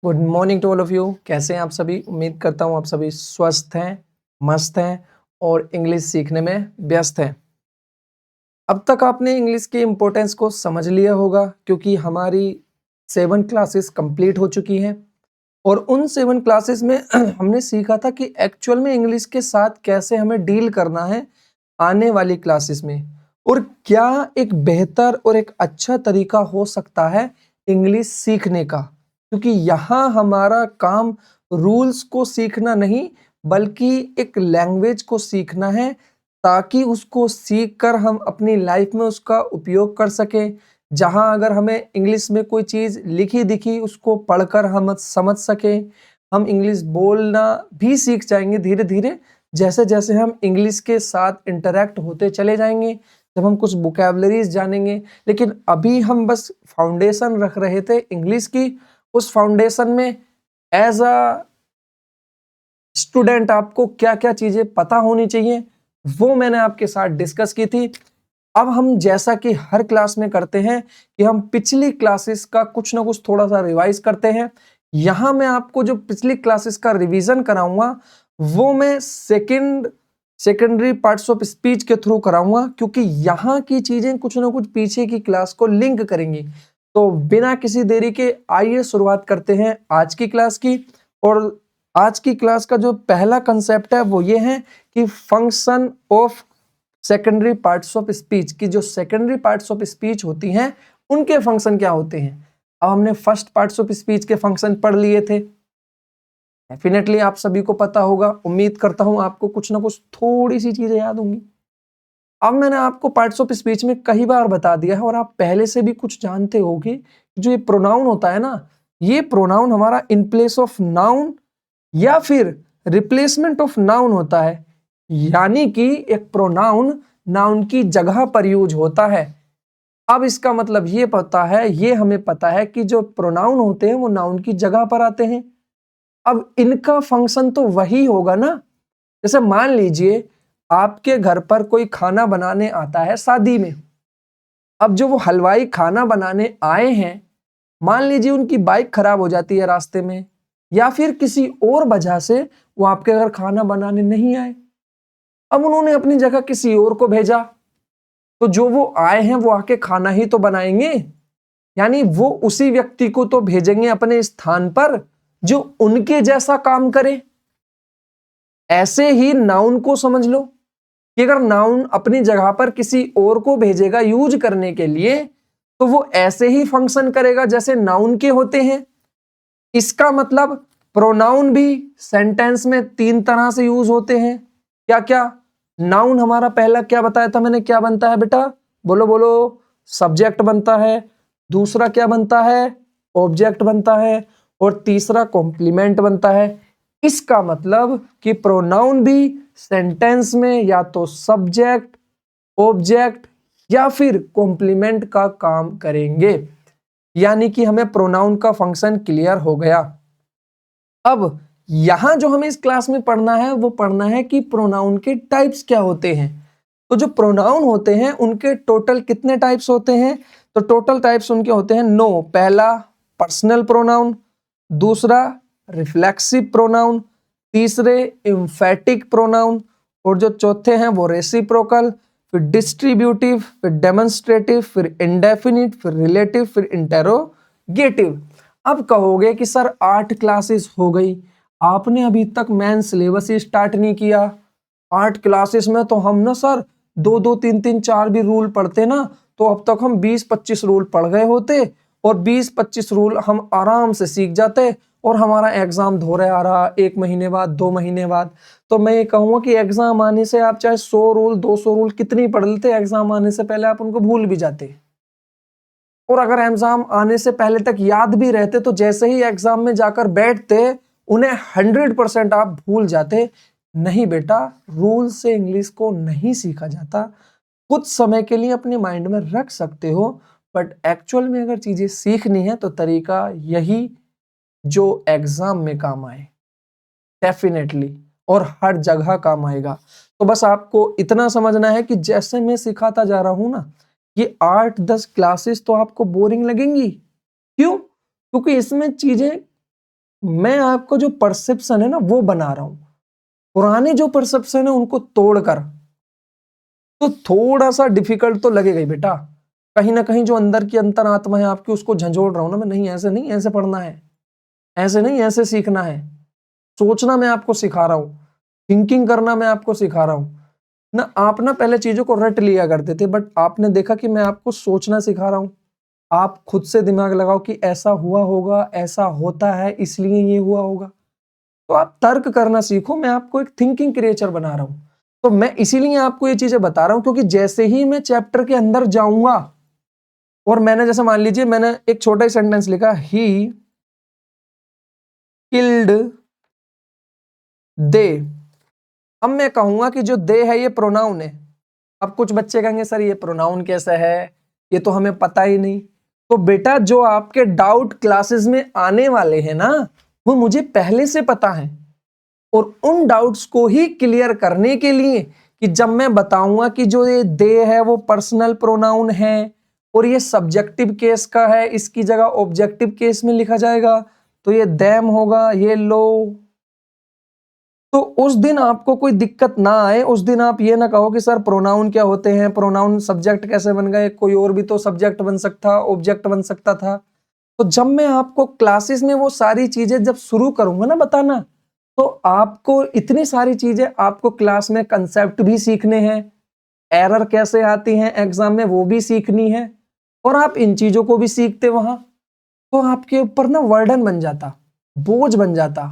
Good morning to all of you. कैसे हैं आप सभी? उम्मीद करता हूँ आप सभी स्वस्थ हैं, मस्त हैं और इंग्लिश सीखने में व्यस्त हैं। अब तक आपने इंग्लिश की इम्पोर्टेंस को समझ लिया होगा क्योंकि हमारी 7 क्लासेस कंप्लीट हो चुकी हैं और उन 7 क्लासेस में हमने सीखा था कि एक्चुअल में इंग्लिश के साथ कैसे हमें डील करना है आने वाली क्लासेस में, और क्या एक बेहतर और एक अच्छा तरीका हो सकता है इंग्लिश सीखने का। क्योंकि यहाँ हमारा काम रूल्स को सीखना नहीं बल्कि एक लैंग्वेज को सीखना है, ताकि उसको सीख कर हम अपनी लाइफ में उसका उपयोग कर सकें। जहाँ अगर हमें इंग्लिश में कोई चीज़ लिखी दिखी उसको पढ़कर हम समझ सकें। हम इंग्लिश बोलना भी सीख जाएंगे धीरे धीरे, जैसे जैसे हम इंग्लिश के साथ इंटरेक्ट होते चले जाएंगे, जब हम कुछ वोकैबुलरीज जानेंगे। लेकिन अभी हम बस फाउंडेशन रख रहे थे इंग्लिश की। उस फाउंडेशन में एज अ स्टूडेंट आपको क्या क्या चीजें पता होनी चाहिए वो मैंने आपके साथ डिस्कस की थी। अब हम जैसा कि हर क्लास में करते हैं कि हम पिछली क्लासेस का कुछ ना कुछ थोड़ा सा रिवाइज करते हैं। यहां मैं आपको जो पिछली क्लासेस का रिवीजन कराऊंगा वो मैं सेकेंडरी पार्ट्स ऑफ स्पीच के थ्रू कराऊंगा, क्योंकि यहाँ की चीजें कुछ ना कुछ पीछे की क्लास को लिंक करेंगी। तो बिना किसी देरी के आइए शुरुआत करते हैं आज की क्लास की। और आज की क्लास का जो पहला कंसेप्ट है वो ये है कि function of secondary parts of speech की। जो सेकेंडरी पार्ट्स ऑफ स्पीच होती हैं उनके फंक्शन क्या होते हैं। अब हमने फर्स्ट पार्ट्स ऑफ स्पीच के फंक्शन पढ़ लिए थे, डेफिनेटली आप सभी को पता होगा। उम्मीद करता हूं आपको कुछ ना कुछ थोड़ी सी चीजें याद होंगी। अब मैंने आपको पार्ट्स ऑफ स्पीच में कई बार बता दिया है और आप पहले से भी कुछ जानते होगे। जो ये प्रोनाउन होता है ना, ये प्रोनाउन हमारा इन प्लेस ऑफ नाउन या फिर रिप्लेसमेंट ऑफ नाउन होता है। यानी कि एक प्रोनाउन नाउन की जगह पर यूज होता है। अब इसका मतलब ये पता है, ये हमें पता है कि जो प्रोनाउन होते हैं वो नाउन की जगह पर आते हैं। अब इनका फंक्शन तो वही होगा ना। जैसे मान लीजिए आपके घर पर कोई खाना बनाने आता है शादी में। अब जो वो हलवाई खाना बनाने आए हैं, मान लीजिए उनकी बाइक खराब हो जाती है रास्ते में, या फिर किसी और वजह से वो आपके घर खाना बनाने नहीं आए। अब उन्होंने अपनी जगह किसी और को भेजा, तो जो वो आए हैं वो आके खाना ही तो बनाएंगे। यानी वो उसी व्यक्ति को तो भेजेंगे अपने स्थान पर जो उनके जैसा काम करे। ऐसे ही नाउन को समझ लो कि अगर नाउन अपनी जगह पर किसी और को भेजेगा यूज करने के लिए, तो वो ऐसे ही फंक्शन करेगा जैसे नाउन के होते हैं। इसका मतलब प्रोनाउन भी सेंटेंस में 3 तरह से यूज होते हैं। क्या क्या? नाउन हमारा पहला क्या बताया था मैंने, क्या बनता है बेटा? बोलो बोलो। सब्जेक्ट बनता है। दूसरा क्या बनता है? ऑब्जेक्ट बनता है। और तीसरा कॉम्प्लीमेंट बनता है। इसका मतलब कि प्रोनाउन भी सेंटेंस में या तो सब्जेक्ट, ऑब्जेक्ट या फिर कॉम्प्लीमेंट का काम करेंगे। यानी कि हमें प्रोनाउन का फंक्शन क्लियर हो गया। अब यहां जो हमें इस क्लास में पढ़ना है वो पढ़ना है कि प्रोनाउन के टाइप्स क्या होते हैं। तो जो प्रोनाउन होते हैं उनके टोटल कितने टाइप्स होते हैं? तो टोटल टाइप्स उनके होते हैं 9। पहला पर्सनल प्रोनाउन, दूसरा रिफ्लेक्सिव प्रोनाउन, तीसरे एम्फेटिक प्रोनाउन, और जो चौथे हैं वो रेसिप्रोकल, फिर डिस्ट्रीब्यूटिव, फिर डेमोन्स्ट्रेटिव, फिर इंडेफिनिट, फिर रिलेटिव, फिर इंटेरोगेटिव। अब कहोगे कि सर 8 क्लासेस हो गई, आपने अभी तक मेन सिलेबस ही स्टार्ट नहीं किया। 8 क्लासेस में तो हम ना सर 2-2, 3-3, 4 भी रूल पढ़ते ना, तो अब तक हम 20-25 रूल पढ़ गए होते और 20-25 रूल हम आराम से सीख जाते और हमारा एग्जाम धोरे आ रहा 1 महीने बाद, 2 महीने बाद। तो मैं ये कहूंगा कि एग्जाम आने से आप चाहे 100 रूल, 200 रूल कितनी पढ़ लेते, एग्जाम आने से पहले आप उनको भूल भी जाते। और अगर एग्जाम आने से पहले तक याद भी रहते तो जैसे ही एग्जाम में जाकर बैठते उन्हें 100% आप भूल जाते। नहीं बेटा, रूल से इंग्लिश को नहीं सीखा जाता। कुछ समय के लिए अपने माइंड में रख सकते हो, बट एक्चुअल में अगर चीजें सीखनी है तो तरीका यही जो एग्जाम में काम आए, डेफिनेटली, और हर जगह काम आएगा। तो बस आपको इतना समझना है कि जैसे मैं सिखाता जा रहा हूं ना, ये 8-10 क्लासेस तो आपको बोरिंग लगेंगी। क्यों? क्योंकि इसमें चीजें मैं आपको जो परसेप्शन है ना वो बना रहा हूं, पुराने जो परसेप्शन है उनको तोड़कर। तो थोड़ा सा डिफिकल्ट तो लगेगा ही बेटा, कहीं ना कहीं जो अंदर की अंतरात्मा है आपकी उसको झंझोड़ रहा हूं ना मैं, नहीं ऐसे नहीं, ऐसे पढ़ना है, ऐसे नहीं, ऐसे सीखना है, सोचना मैं आपको सिखा रहा हूं, थिंकिंग करना मैं आपको सिखा रहा हूं ना। आप ना पहले चीजों को रट लिया करते थे, बट आपने देखा कि मैं आपको सोचना सिखा रहा हूं। आप खुद से दिमाग लगाओ कि ऐसा हुआ होगा, ऐसा होता है इसलिए ये हुआ होगा। तो आप तर्क करना सीखो, मैं आपको एक थिंकिंग क्रिएचर बना रहा हूं। तो मैं इसीलिए आपको ये चीजें बता रहा हूं क्योंकि जैसे ही मैं चैप्टर के अंदर जाऊंगा और मैंने जैसे मान लीजिए मैंने एक छोटा ही सेंटेंस लिखा, ही किल्ड दे। अब मैं कहूंगा कि जो दे है ये प्रोनाउन है। अब कुछ बच्चे कहेंगे सर ये प्रोनाउन कैसा है, ये तो हमें पता ही नहीं। तो बेटा जो आपके डाउट क्लासेस में आने वाले हैं ना वो मुझे पहले से पता है, और उन डाउट्स को ही क्लियर करने के लिए कि जब मैं बताऊंगा कि जो ये दे है वो पर्सनल प्रोनाउन है और ये सब्जेक्टिव केस का है, इसकी जगह ऑब्जेक्टिव केस में लिखा जाएगा, तो ये देम होगा, ये लो। तो उस दिन आपको कोई दिक्कत ना आए, उस दिन आप ये ना कहो कि सर प्रोनाउन क्या होते हैं, प्रोनाउन सब्जेक्ट कैसे बन गए, कोई और भी तो सब्जेक्ट बन सकता, ऑब्जेक्ट बन सकता था। तो जब मैं आपको क्लासेस में वो सारी चीजें जब शुरू करूंगा ना बताना, तो आपको इतनी सारी चीजें, आपको क्लास में कंसेप्ट भी सीखने हैं, एरर कैसे आती हैं एग्जाम में वो भी सीखनी है, और आप इन चीजों को भी सीखते वहां, तो आपके ऊपर ना वर्डन बन जाता, बोझ बन जाता,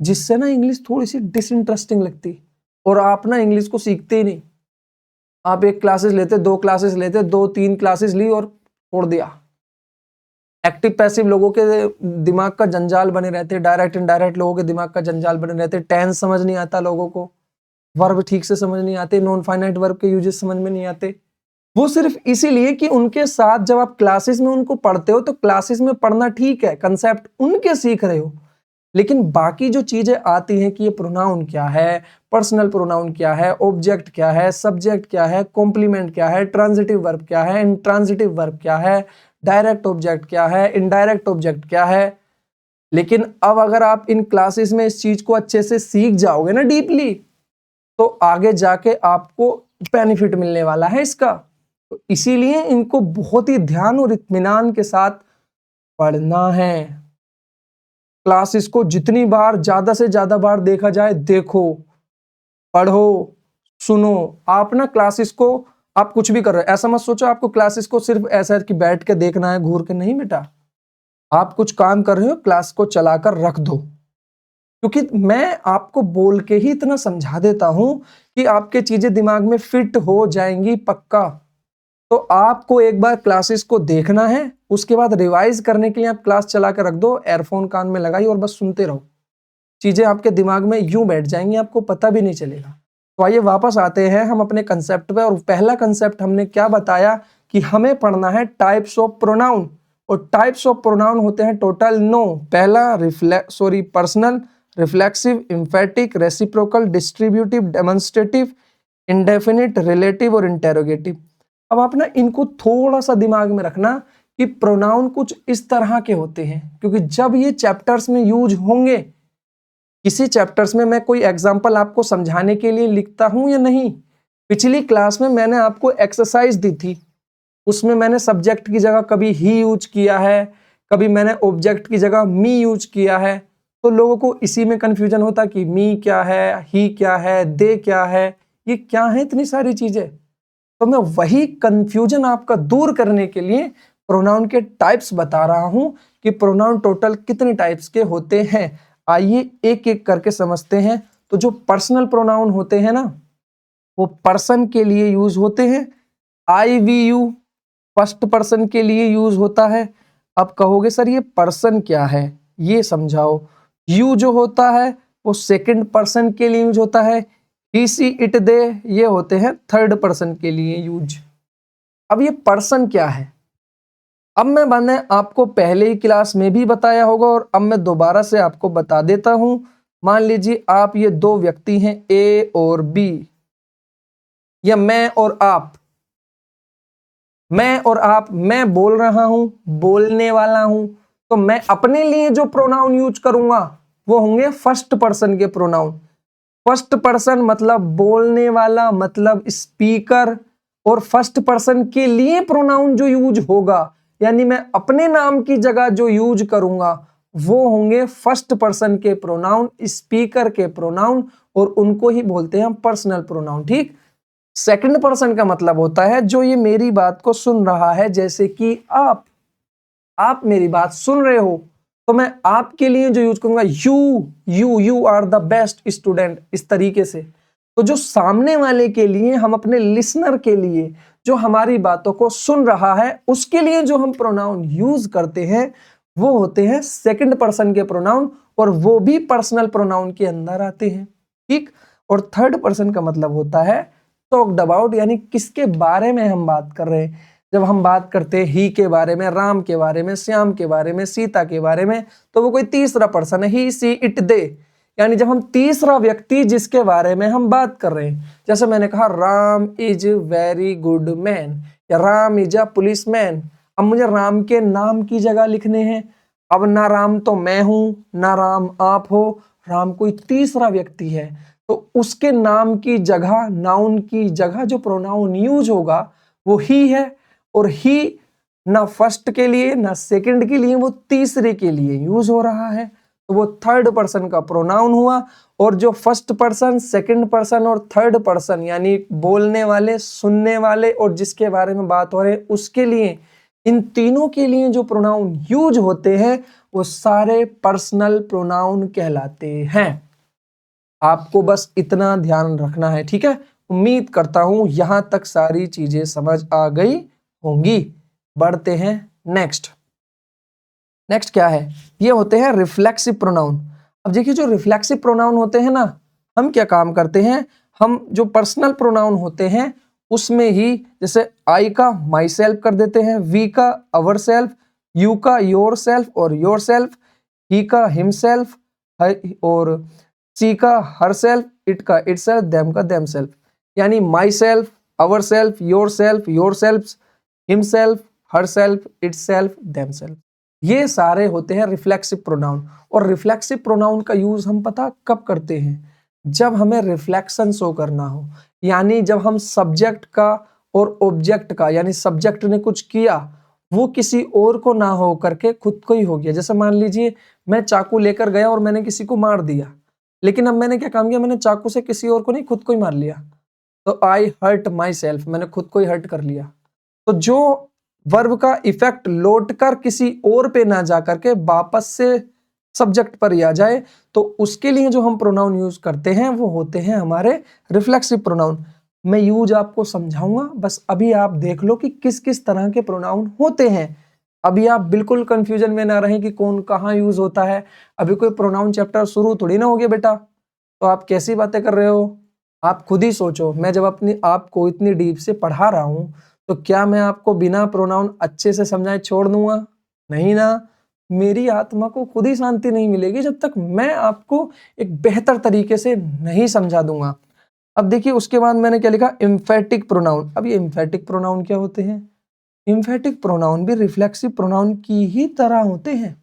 जिससे ना इंग्लिश थोड़ी सी डिसइंटरेस्टिंग लगती और आप ना इंग्लिश को सीखते ही नहीं। आप एक क्लासेस लेते, दो क्लासेस लेते, दो तीन क्लासेस ली और छोड़ दिया। एक्टिव पैसिव लोगों के दिमाग का जंजाल बने रहते, डायरेक्ट इनडायरेक्ट लोगों के दिमाग का जंजाल बने रहते, टेंस समझ नहीं आता लोगों को, वर्ब ठीक से समझ नहीं आते, नॉन फाइनाइट वर्ब के यूजेस समझ में नहीं आते। वो सिर्फ इसीलिए कि उनके साथ जब आप क्लासेस में उनको पढ़ते हो तो क्लासेस में पढ़ना ठीक है, कंसेप्ट उनके सीख रहे हो, लेकिन बाकी जो चीजें आती हैं कि ये प्रोनाउन क्या है, पर्सनल प्रोनाउन क्या है, ऑब्जेक्ट क्या है, सब्जेक्ट क्या है, कॉम्प्लीमेंट क्या है, ट्रांजिटिव वर्ब क्या है, इंट्रांजिटिव वर्ब क्या है, डायरेक्ट ऑब्जेक्ट क्या है, इनडायरेक्ट ऑब्जेक्ट क्या है। लेकिन अब अगर आप इन क्लासेस में इस चीज को अच्छे से सीख जाओगे ना डीपली, तो आगे जाके आपको बेनिफिट मिलने वाला है इसका। तो इसीलिए इनको बहुत ही ध्यान और इत्मीनान के साथ पढ़ना है। क्लासेस को जितनी बार, ज्यादा से ज्यादा बार देखा जाए, देखो, पढ़ो, सुनो। आप ना क्लासेस को, आप कुछ भी कर रहे हो ऐसा मत सोचो आपको क्लासेस को सिर्फ ऐसा है कि बैठ के देखना है घूर के, नहीं बेटा। आप कुछ काम कर रहे हो, क्लास को चलाकर रख दो, क्योंकि मैं आपको बोल के ही इतना समझा देता हूं कि आपके चीजें दिमाग में फिट हो जाएंगी पक्का। तो आपको एक बार क्लासेस को देखना है, उसके बाद रिवाइज करने के लिए आप क्लास चला कर रख दो, एयरफोन कान में लगाई और बस सुनते रहो, चीजें आपके दिमाग में यूं बैठ जाएंगी, आपको पता भी नहीं चलेगा। तो आइए वापस आते हैं हम अपने कंसेप्ट पे, और पहला कंसेप्ट हमने क्या बताया कि हमें पढ़ना है टाइप्स ऑफ प्रोनाउन, और टाइप्स ऑफ प्रोनाउन होते हैं टोटल 9। पहला personal, reflexive, emphatic, reciprocal, distributive, demonstrative, indefinite, relative और इंटेरोगेटिव। अब आप ना इनको थोड़ा सा दिमाग में रखना कि प्रोनाउन कुछ इस तरह के होते हैं, क्योंकि जब ये चैप्टर्स में यूज होंगे, किसी चैप्टर्स में मैं कोई एग्जांपल आपको समझाने के लिए लिखता हूं या नहीं। पिछली क्लास में मैंने आपको एक्सरसाइज दी थी, उसमें मैंने सब्जेक्ट की जगह कभी ही यूज किया है, कभी मैंने ऑब्जेक्ट की जगह मी यूज किया है। तो लोगों को इसी में कंफ्यूजन होता कि मी क्या है, ही क्या है, दे क्या है, ये क्या है, इतनी सारी चीजें। तो मैं वही कंफ्यूजन आपका दूर करने के लिए प्रोनाउन के टाइप्स बता रहा हूं कि प्रोनाउन टोटल कितने टाइप्स के होते हैं। आइए एक एक करके समझते हैं। तो जो पर्सनल प्रोनाउन होते हैं ना, वो पर्सन के लिए यूज होते हैं। आई वी यू फर्स्ट पर्सन के लिए यूज होता है। अब कहोगे सर ये पर्सन क्या है, ये समझाओ। यू जो होता है वो सेकंड पर्सन के लिए यूज होता है। ही सी इट दे ये होते हैं थर्ड पर्सन के लिए यूज। अब ये पर्सन क्या है, अब मैंने आपको पहले ही क्लास में भी बताया होगा और अब मैं दोबारा से आपको बता देता हूं। मान लीजिए आप ये दो व्यक्ति हैं ए और बी, या मैं और आप, मैं और आप, मैं बोल रहा हूं, बोलने वाला हूं, तो मैं अपने लिए जो प्रोनाउन यूज करूंगा वो होंगे फर्स्ट पर्सन के प्रोनाउन। फर्स्ट पर्सन मतलब बोलने वाला, मतलब स्पीकर, और फर्स्ट पर्सन के लिए प्रोनाउन जो यूज होगा, यानी मैं अपने नाम की जगह जो यूज करूंगा वो होंगे फर्स्ट पर्सन के प्रोनाउन, स्पीकर के प्रोनाउन, और उनको ही बोलते हैं हम पर्सनल प्रोनाउन। ठीक। सेकंड पर्सन का मतलब होता है जो ये मेरी बात को सुन रहा है, जैसे कि आप मेरी बात सुन रहे हो, तो मैं आपके लिए जो यूज करूंगा you are the best student, इस तरीके से। तो जो सामने वाले के लिए, हम अपने लिसनर के लिए जो हमारी बातों को सुन रहा है, उसके लिए जो हम प्रोनाउन यूज करते हैं वो होते हैं सेकंड पर्सन के प्रोनाउन, और वो भी पर्सनल प्रोनाउन के अंदर आते हैं। ठीक। और थर्ड पर्सन का मतलब होता है टॉक्ड अबाउट, यानी किसके बारे में हम बात कर रहे हैं। जब हम बात करते हैं ही के बारे में, राम के बारे में, श्याम के बारे में, सीता के बारे में, तो वो कोई तीसरा पर्सन है, ही सी इट दे, यानी जब हम तीसरा व्यक्ति जिसके बारे में हम बात कर रहे हैं। जैसे मैंने कहा Ram is very good man, या Ram is a police man. अब मुझे राम के नाम की जगह लिखने हैं। अब ना राम तो मैं हूं, ना राम आप हो, राम कोई तीसरा व्यक्ति है, तो उसके नाम की जगह, नाउन की जगह जो प्रोनाउन यूज होगा वो ही है। और ही ना फर्स्ट के लिए ना सेकंड के लिए, वो तीसरे के लिए यूज हो रहा है, तो वो थर्ड पर्सन का प्रोनाउन हुआ। और जो फर्स्ट पर्सन, सेकंड पर्सन और थर्ड पर्सन, यानी बोलने वाले, सुनने वाले और जिसके बारे में बात हो रही है उसके लिए, इन तीनों के लिए जो प्रोनाउन यूज होते हैं वो सारे पर्सनल प्रोनाउन कहलाते हैं। आपको बस इतना ध्यान रखना है। ठीक है। उम्मीद करता हूं यहां तक सारी चीजें समझ आ गई होंगी। बढ़ते हैं नेक्स्ट। नेक्स्ट क्या है, ये होते हैं रिफ्लेक्सिव प्रोनाउन। अब देखिए जो रिफ्लेक्सिव प्रोनाउन होते हैं ना, हम क्या काम करते हैं, हम जो पर्सनल प्रोनाउन होते हैं उसमें ही, जैसे आई का माई सेल्फ कर देते हैं, वी का अवर सेल्फ, यू का योर सेल्फ और योर सेल्फ, ही का हिम सेल्फ, और सी का हर सेल्फ, इट का इट सेल्फ, देम का देम सेल्फ। यानी my self, our self, your self, him self, her self, it self, them self, ये सारे होते हैं रिफ्लेक्सिव प्रोनाउन। और रिफ्लेक्सिव प्रोनाउन का यूज हम पता कब करते हैं, जब हमें रिफ्लेक्शन शो करना हो, यानी जब हम सब्जेक्ट का और ऑब्जेक्ट का, यानी सब्जेक्ट ने कुछ किया वो किसी और को ना हो करके खुद को ही हो गया। जैसे मान लीजिए मैं चाकू लेकर गया और मैंने किसी को मार दिया, लेकिन अब मैंने क्या काम किया, मैंने चाकू से किसी और को नहीं, खुद को ही मार लिया, तो आई हर्ट माई सेल्फ, मैंने खुद को ही हर्ट कर लिया। तो जो वर्ब का इफेक्ट लौट कर किसी और पे ना जा करके वापस से सब्जेक्ट पर ही आ जाए, तो उसके लिए जो हम प्रोनाउन यूज करते हैं वो होते हैं हमारे रिफ्लेक्सिव प्रोनाउन। मैं यूज आपको समझाऊंगा, बस अभी आप देख लो कि किस किस तरह के प्रोनाउन होते हैं। अभी आप बिल्कुल कंफ्यूजन में ना रहें कि कौन कहाँ यूज होता है। अभी कोई प्रोनाउन चैप्टर शुरू थोड़ी ना हो गया बेटा, तो आप कैसी बातें कर रहे हो। आप खुद ही सोचो, मैं जब अपनी आपको इतनी डीप से पढ़ा रहा हूं तो क्या मैं आपको बिना प्रोनाउन अच्छे से समझाए छोड़ दूंगा? नहीं ना। मेरी आत्मा को खुद ही शांति नहीं मिलेगी जब तक मैं आपको एक बेहतर तरीके से नहीं समझा दूंगा। अब देखिए उसके बाद मैंने क्या लिखा, एम्फेटिक प्रोनाउन। अब ये एम्फेटिक प्रोनाउन क्या होते हैं? एम्फेटिक प्रोनाउन भी रिफ्लेक्सिव प्रोनाउन की ही तरह होते हैं।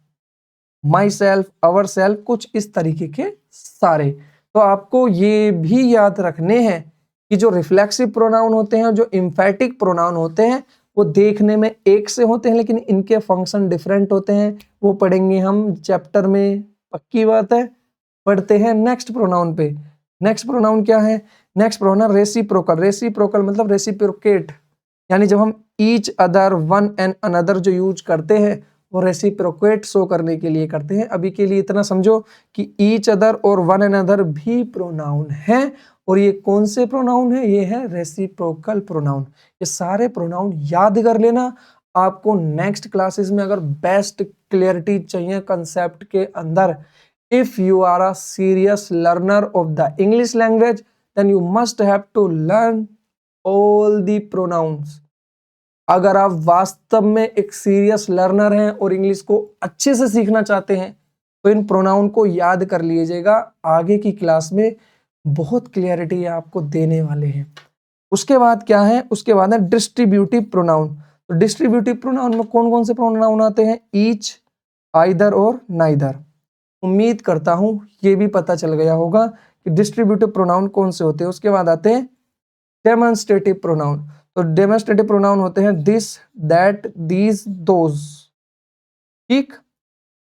माई सेल्फ, अवर सेल्फ, कुछ इस तरीके के सारे। तो आपको ये भी याद रखने हैं कि जो रिफ्लेक्सिव प्रोनाउन होते हैं, जो एम्फेटिक प्रोनाउन होते हैं, वो देखने में एक से होते हैं लेकिन इनके फंक्शन डिफरेंट होते हैं। वो पढ़ेंगे हम चैप्टर में, पक्की बात है। पढ़ते हैं नेक्स्ट प्रोनाउन पे। नेक्स्ट प्रोनाउन क्या है? Next pronoun reciprocal. रेसिप्रोकल मतलब रेसिप्रोकेट, यानी जब हम each other, one and another जो यूज करते हैं वो रेसिप्रोकेट शो करने के लिए करते हैं। अभी के लिए इतना समझो कि ईच अदर और वन एंड अदर भी प्रोनाउन है, और ये कौन से प्रोनाउन है? ये है रेसिप्रोकल प्रोनाउन। ये सारे प्रोनाउन याद कर लेना। आपको नेक्स्ट क्लासेस में अगर बेस्ट क्लियरिटी चाहिए कंसेप्ट के अंदर, if you are a serious learner of the English language, then you must have to learn all the pronouns. अगर आप वास्तव में एक सीरियस लर्नर हैं और इंग्लिश को अच्छे से सीखना चाहते हैं तो इन प्रोनाउन को याद कर लीजिएगा। आगे की क्लास में बहुत क्लियरिटी आपको देने वाले हैं। उसके बाद क्या है? उसके बाद है डिस्ट्रीब्यूटिव प्रोनाउन। तो डिस्ट्रीब्यूटिव प्रोनाउन में कौन कौन से प्रोनाउन आते हैं? ईच, आइदर और नाइदर। उम्मीद करता हूं ये भी पता चल गया होगा कि डिस्ट्रीब्यूटिव प्रोनाउन कौन से होते हैं। उसके बाद आते हैं डेमोन्स्ट्रेटिव प्रोनाउन। तो डेमोन्स्ट्रेटिव प्रोनाउन होते हैं दिस, दैट, दीज, दोज। ठीक,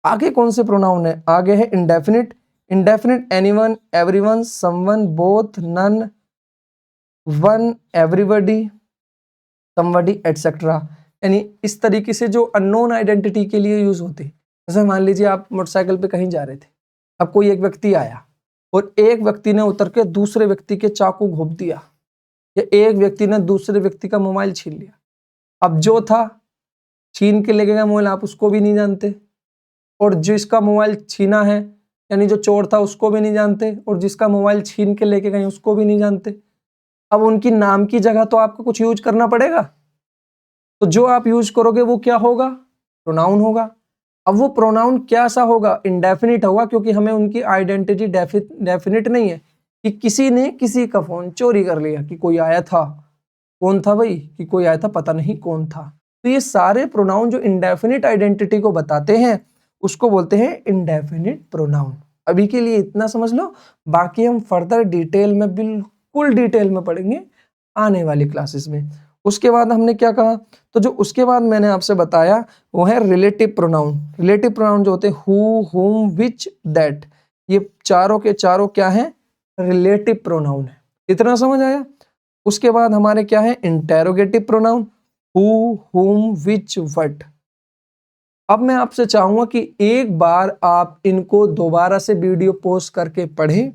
आगे कौन से प्रोनाउन है? आगे है indefinite. Indefinite anyone, everyone, someone, both, none, one, everybody, somebody, etcetera. यानी इस तरीके से जो अननोन आइडेंटिटी के लिए यूज होते हैं। जैसे मान लीजिए आप मोटरसाइकिल पे कहीं जा रहे थे, अब कोई एक व्यक्ति आया और एक व्यक्ति ने उतर के दूसरे व्यक्ति के चाकू घोंप दिया, या एक व्यक्ति ने दूसरे व्यक्ति का मोबाइल छीन लिया। अब जो था छीन के लेके गया मोबाइल, आप उसको भी नहीं जानते, और जिसका मोबाइल छीना है यानी जो चोर था उसको भी नहीं जानते, और जिसका मोबाइल छीन के लेके गए उसको भी नहीं जानते। अब उनकी नाम की जगह तो आपको कुछ यूज करना पड़ेगा, तो जो आप यूज करोगे वो क्या होगा? प्रोनाउन होगा। अब वो प्रोनाउन क्या सा होगा? इंडेफिनिट होगा, क्योंकि हमें उनकी आइडेंटिटी डेफिनिट नहीं है कि किसी ने किसी का फोन चोरी कर लिया, कि कोई आया था। कौन था भाई? कि कोई आया था, पता नहीं कौन था। तो ये सारे प्रोनाउन जो इंडेफिनिट आइडेंटिटी को बताते हैं उसको बोलते हैं इंडेफिनिट प्रोनाउन। अभी के लिए इतना समझ लो, बाकी हम फर्दर डिटेल में, बिल्कुल डिटेल में पढ़ेंगे आने वाली क्लासेस में। उसके बाद हमने क्या कहा? तो जो उसके बाद मैंने आपसे बताया वो है रिलेटिव प्रोनाउन। रिलेटिव प्रोनाउन जो होते हैं हु, हुम, विच, दैट, ये चारों के चारों क्या है? रिलेटिव प्रोनाउन है। इतना समझ आया? उसके बाद हमारे क्या है? इंटेरोगेटिव प्रोनाउन, हु, हुम, विच, व्हाट। अब मैं आपसे चाहूंगा कि एक बार आप इनको दोबारा से वीडियो पोस्ट करके पढ़ें,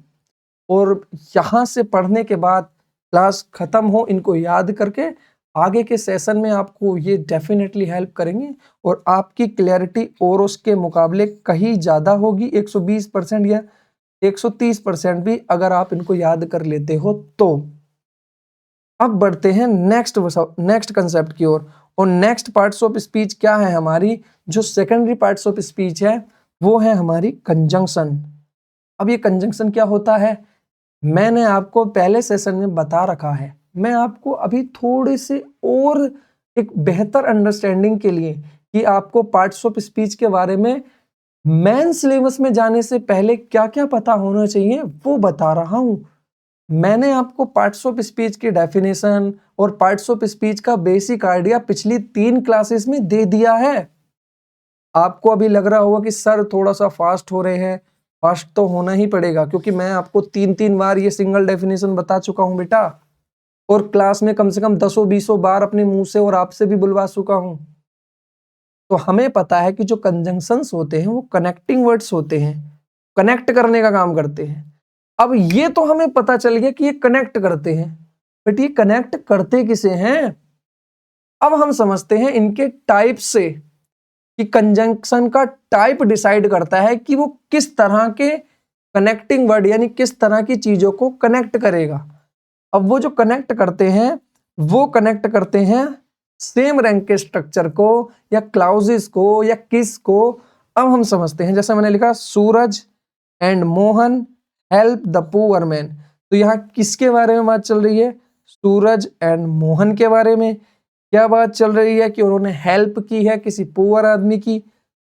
और यहां से पढ़ने के बाद क्लास खत्म हो, इनको याद करके आगे के सेशन में आपको ये डेफिनेटली हेल्प करेंगे, और आपकी क्लैरिटी और उसके मुकाबले कहीं ज़्यादा होगी, 120% या 130% भी, अगर आप इनको याद कर लेते हो तो। अब बढ़ते हैं नेक्स्ट कंसेप्ट की ओर। और नेक्स्ट पार्ट्स ऑफ स्पीच क्या है हमारी? जो सेकेंडरी पार्ट्स ऑफ स्पीच है वो है हमारी कंजंक्शन। अब ये कंजंक्शन क्या होता है मैंने आपको पहले सेशन में बता रखा है। मैं आपको अभी थोड़े से और एक बेहतर अंडरस्टैंडिंग के लिए कि आपको पार्ट्स ऑफ स्पीच के बारे में मेन सिलेबस में जाने से पहले क्या क्या पता होना चाहिए वो बता रहा हूं। मैंने आपको पार्ट्स ऑफ स्पीच की डेफिनेशन और पार्ट्स ऑफ स्पीच का बेसिक आइडिया पिछली 3 क्लासेस में दे दिया है। आपको अभी लग रहा होगा कि सर थोड़ा सा फास्ट हो रहे हैं। फास्ट तो होना ही पड़ेगा, क्योंकि मैं आपको 3-3 बार ये सिंगल डेफिनेशन बता चुका हूं बेटा, और क्लास में कम से कम 10-20 बार अपने मुंह से और आपसे भी बुलवा चुका हूं। तो हमें पता है कि जो कंजंक्शंस होते हैं वो कनेक्टिंग वर्ड्स होते हैं, कनेक्ट करने का काम करते हैं। अब ये तो हमें पता चल गया कि ये कनेक्ट करते हैं, बट ये कनेक्ट करते किसे हैं? अब हम समझते हैं इनके टाइप से, कि कंजंक्शन का टाइप डिसाइड करता है कि वो किस तरह के कनेक्टिंग वर्ड यानी किस तरह की चीजों को कनेक्ट करेगा। अब वो जो कनेक्ट करते हैं वो कनेक्ट करते हैं सेम रैंक के स्ट्रक्चर को या क्लाउजेस को या किस को। अब हम समझते हैं, जैसे मैंने लिखा Suraj and Mohan help the poor man, तो यहाँ किसके बारे में बात चल रही है? सूरज एंड मोहन के बारे में। क्या बात चल रही है? कि उन्होंने हेल्प की है किसी पुअर आदमी की,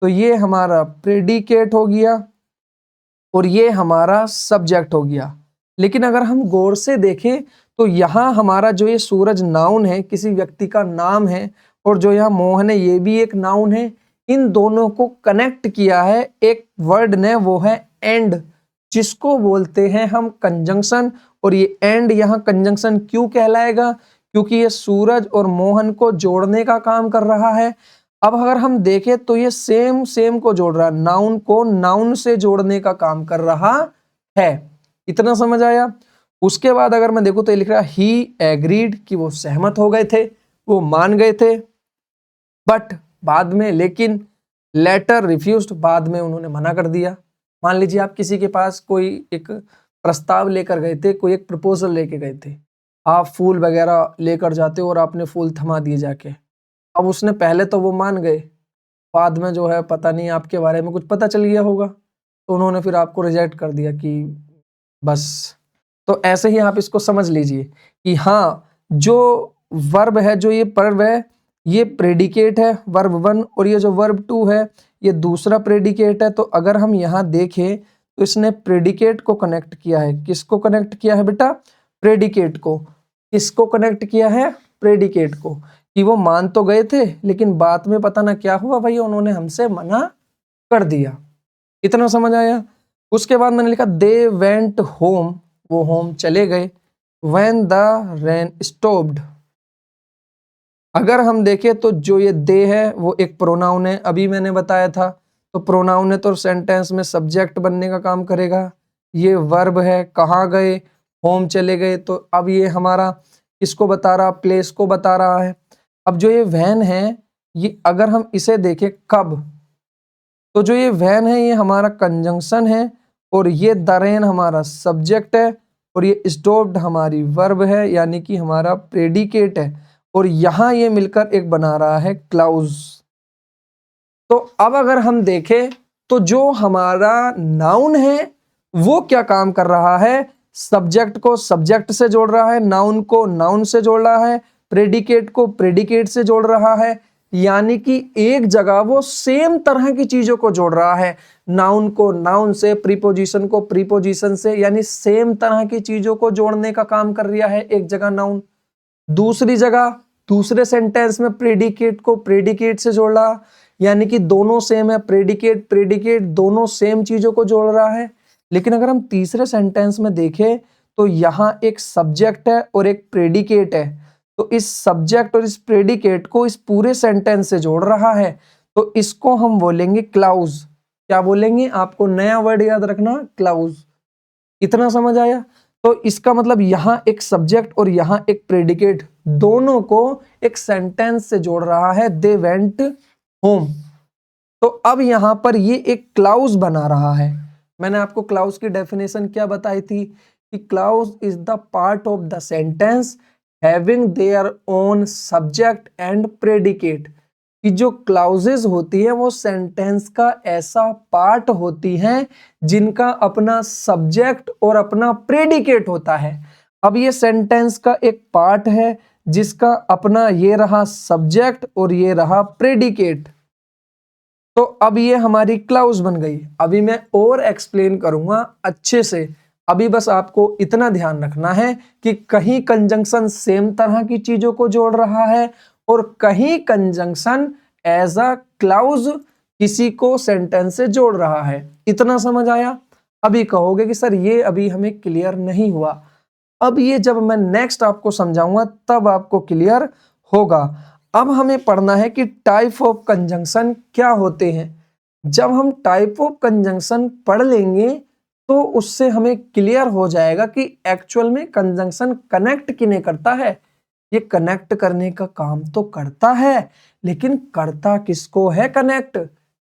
तो ये हमारा प्रेडिकेट हो गया और ये हमारा सब्जेक्ट हो गया। लेकिन अगर हम गौर से देखें तो यहाँ हमारा जो ये सूरज नाउन है, किसी व्यक्ति का नाम है, और जो यहाँ मोहन है ये भी एक नाउन है। इन दोनों को कनेक्ट किया है एक वर्ड ने, वो है एंड, जिसको बोलते हैं हम कंजंक्शन। और ये एंड यहाँ कंजंक्शन क्यों कहलाएगा? क्योंकि ये सूरज और मोहन को जोड़ने का काम कर रहा है। अब अगर हम देखें तो ये सेम को जोड़ रहा है, नाउन को नाउन से जोड़ने का काम कर रहा है। इतना समझ आया? उसके बाद अगर मैं देखूं तो ये लिख रहा ही एग्रीड, कि वो सहमत हो गए थे, वो मान गए थे, बट बाद में, लेकिन लेटर रिफ्यूज्ड, बाद में उन्होंने मना कर दिया। मान लीजिए आप किसी के पास कोई एक प्रस्ताव लेकर गए थे, कोई एक प्रपोजल लेके गए थे, आप फूल वगैरह लेकर जाते हो और आपने फूल थमा दिए जाके। अब उसने पहले तो वो मान गए, बाद में जो है पता नहीं आपके बारे में कुछ पता चल गया होगा, तो उन्होंने फिर आपको रिजेक्ट कर दिया कि बस। तो ऐसे ही आप इसको समझ लीजिए कि हाँ, जो वर्ब है, जो ये पर्व है, ये प्रेडिकेट है वर्ब 1, और ये जो वर्ब 2 है ये दूसरा प्रेडिकेट है। तो अगर हम यहाँ देखें तो इसने प्रेडिकेट को कनेक्ट किया है। किसको कनेक्ट किया है बेटा? प्रेडिकेट को। किसको कनेक्ट किया है? प्रेडिकेट को। कि वो मान तो गए थे लेकिन बाद में पता ना क्या हुआ भाई, उन्होंने हमसे मना कर दिया। इतना समझ आया? उसके बाद मैंने लिखा दे वेंट होम, वो होम चले गए। व्हेन द रेन स्टॉप्ड, अगर हम देखें तो जो ये दे है वो एक प्रोनाउन है, अभी मैंने बताया था। तो प्रोनाउन है तो सेंटेंस में सब्जेक्ट बनने का काम करेगा। ये वर्ब है, कहाँ गए? होम चले गए। तो अब ये हमारा किसको बता रहा? प्लेस को बता रहा है। अब जो ये वैन है, ये अगर हम इसे देखें कब, तो जो ये वैन है ये हमारा कंजंक्शन है, और ये द रेन हमारा सब्जेक्ट है, और ये स्टॉप्ड हमारी वर्ब है यानी कि हमारा प्रेडिकेट है, और यहां ये मिलकर एक बना रहा है क्लाउज। तो अब अगर हम देखें तो जो हमारा नाउन है वो क्या काम कर रहा है? सब्जेक्ट को सब्जेक्ट से जोड़ रहा है, नाउन को नाउन से जोड़ रहा है, प्रेडिकेट को प्रेडिकेट से जोड़ रहा है। यानी कि एक जगह वो सेम तरह की चीजों को जोड़ रहा है, नाउन को नाउन से, प्रीपोजिशन को प्रीपोजिशन से, यानी सेम तरह की चीजों को जोड़ने का काम कर रहा है एक जगह नाउन। दूसरी जगह दूसरे सेंटेंस में प्रेडिकेट को प्रेडिकेट से जोड़ रहा, यानी कि दोनों सेम है, प्रेडिकेट प्रेडिकेट दोनों सेम चीजों को जोड़ रहा है। लेकिन अगर हम तीसरे सेंटेंस में देखें तो यहाँ एक सब्जेक्ट है और एक प्रेडिकेट है, तो इस सब्जेक्ट और इस प्रेडिकेट को इस पूरे सेंटेंस से जोड़ रहा है, तो इसको हम बोलेंगे क्लाउज। क्या बोलेंगे? आपको नया वर्ड याद रखना, क्लाउज। इतना समझ आया? तो इसका मतलब यहाँ एक सब्जेक्ट और यहाँ एक प्रेडिकेट, दोनों को एक सेंटेंस से जोड़ रहा है, दे वेंट होम। तो अब यहां पर ये एक क्लाउज बना रहा है। मैंने आपको क्लाउज की डेफिनेशन क्या बताई थी कि clause is the part of the sentence having their own subject and predicate. कि जो क्लाउजेज होती है वो सेंटेंस का ऐसा पार्ट होती हैं जिनका अपना सब्जेक्ट और अपना प्रेडिकेट होता है। अब ये सेंटेंस का एक पार्ट है जिसका अपना ये रहा सब्जेक्ट और ये रहा प्रेडिकेट। तो अब ये हमारी क्लाउज बन गई। अभी मैं और एक्सप्लेन करूंगा अच्छे से, अभी बस आपको इतना ध्यान रखना है कि कहीं कंजंक्शन सेम तरह की चीजों को जोड़ रहा है और कहीं कंजंक्शन एज अ क्लाउज किसी को सेंटेंस से जोड़ रहा है। इतना समझ आया? अभी कहोगे कि सर ये अभी हमें क्लियर नहीं हुआ। अब ये जब मैं नेक्स्ट आपको समझाऊंगा तब आपको क्लियर होगा। अब हमें पढ़ना है कि टाइप ऑफ कंजंक्शन क्या होते हैं। जब हम टाइप ऑफ कंजंक्शन पढ़ लेंगे तो उससे हमें क्लियर हो जाएगा कि एक्चुअल में कंजंक्शन कनेक्ट किन्हें करता है। ये कनेक्ट करने का काम तो करता है, लेकिन करता किसको है कनेक्ट,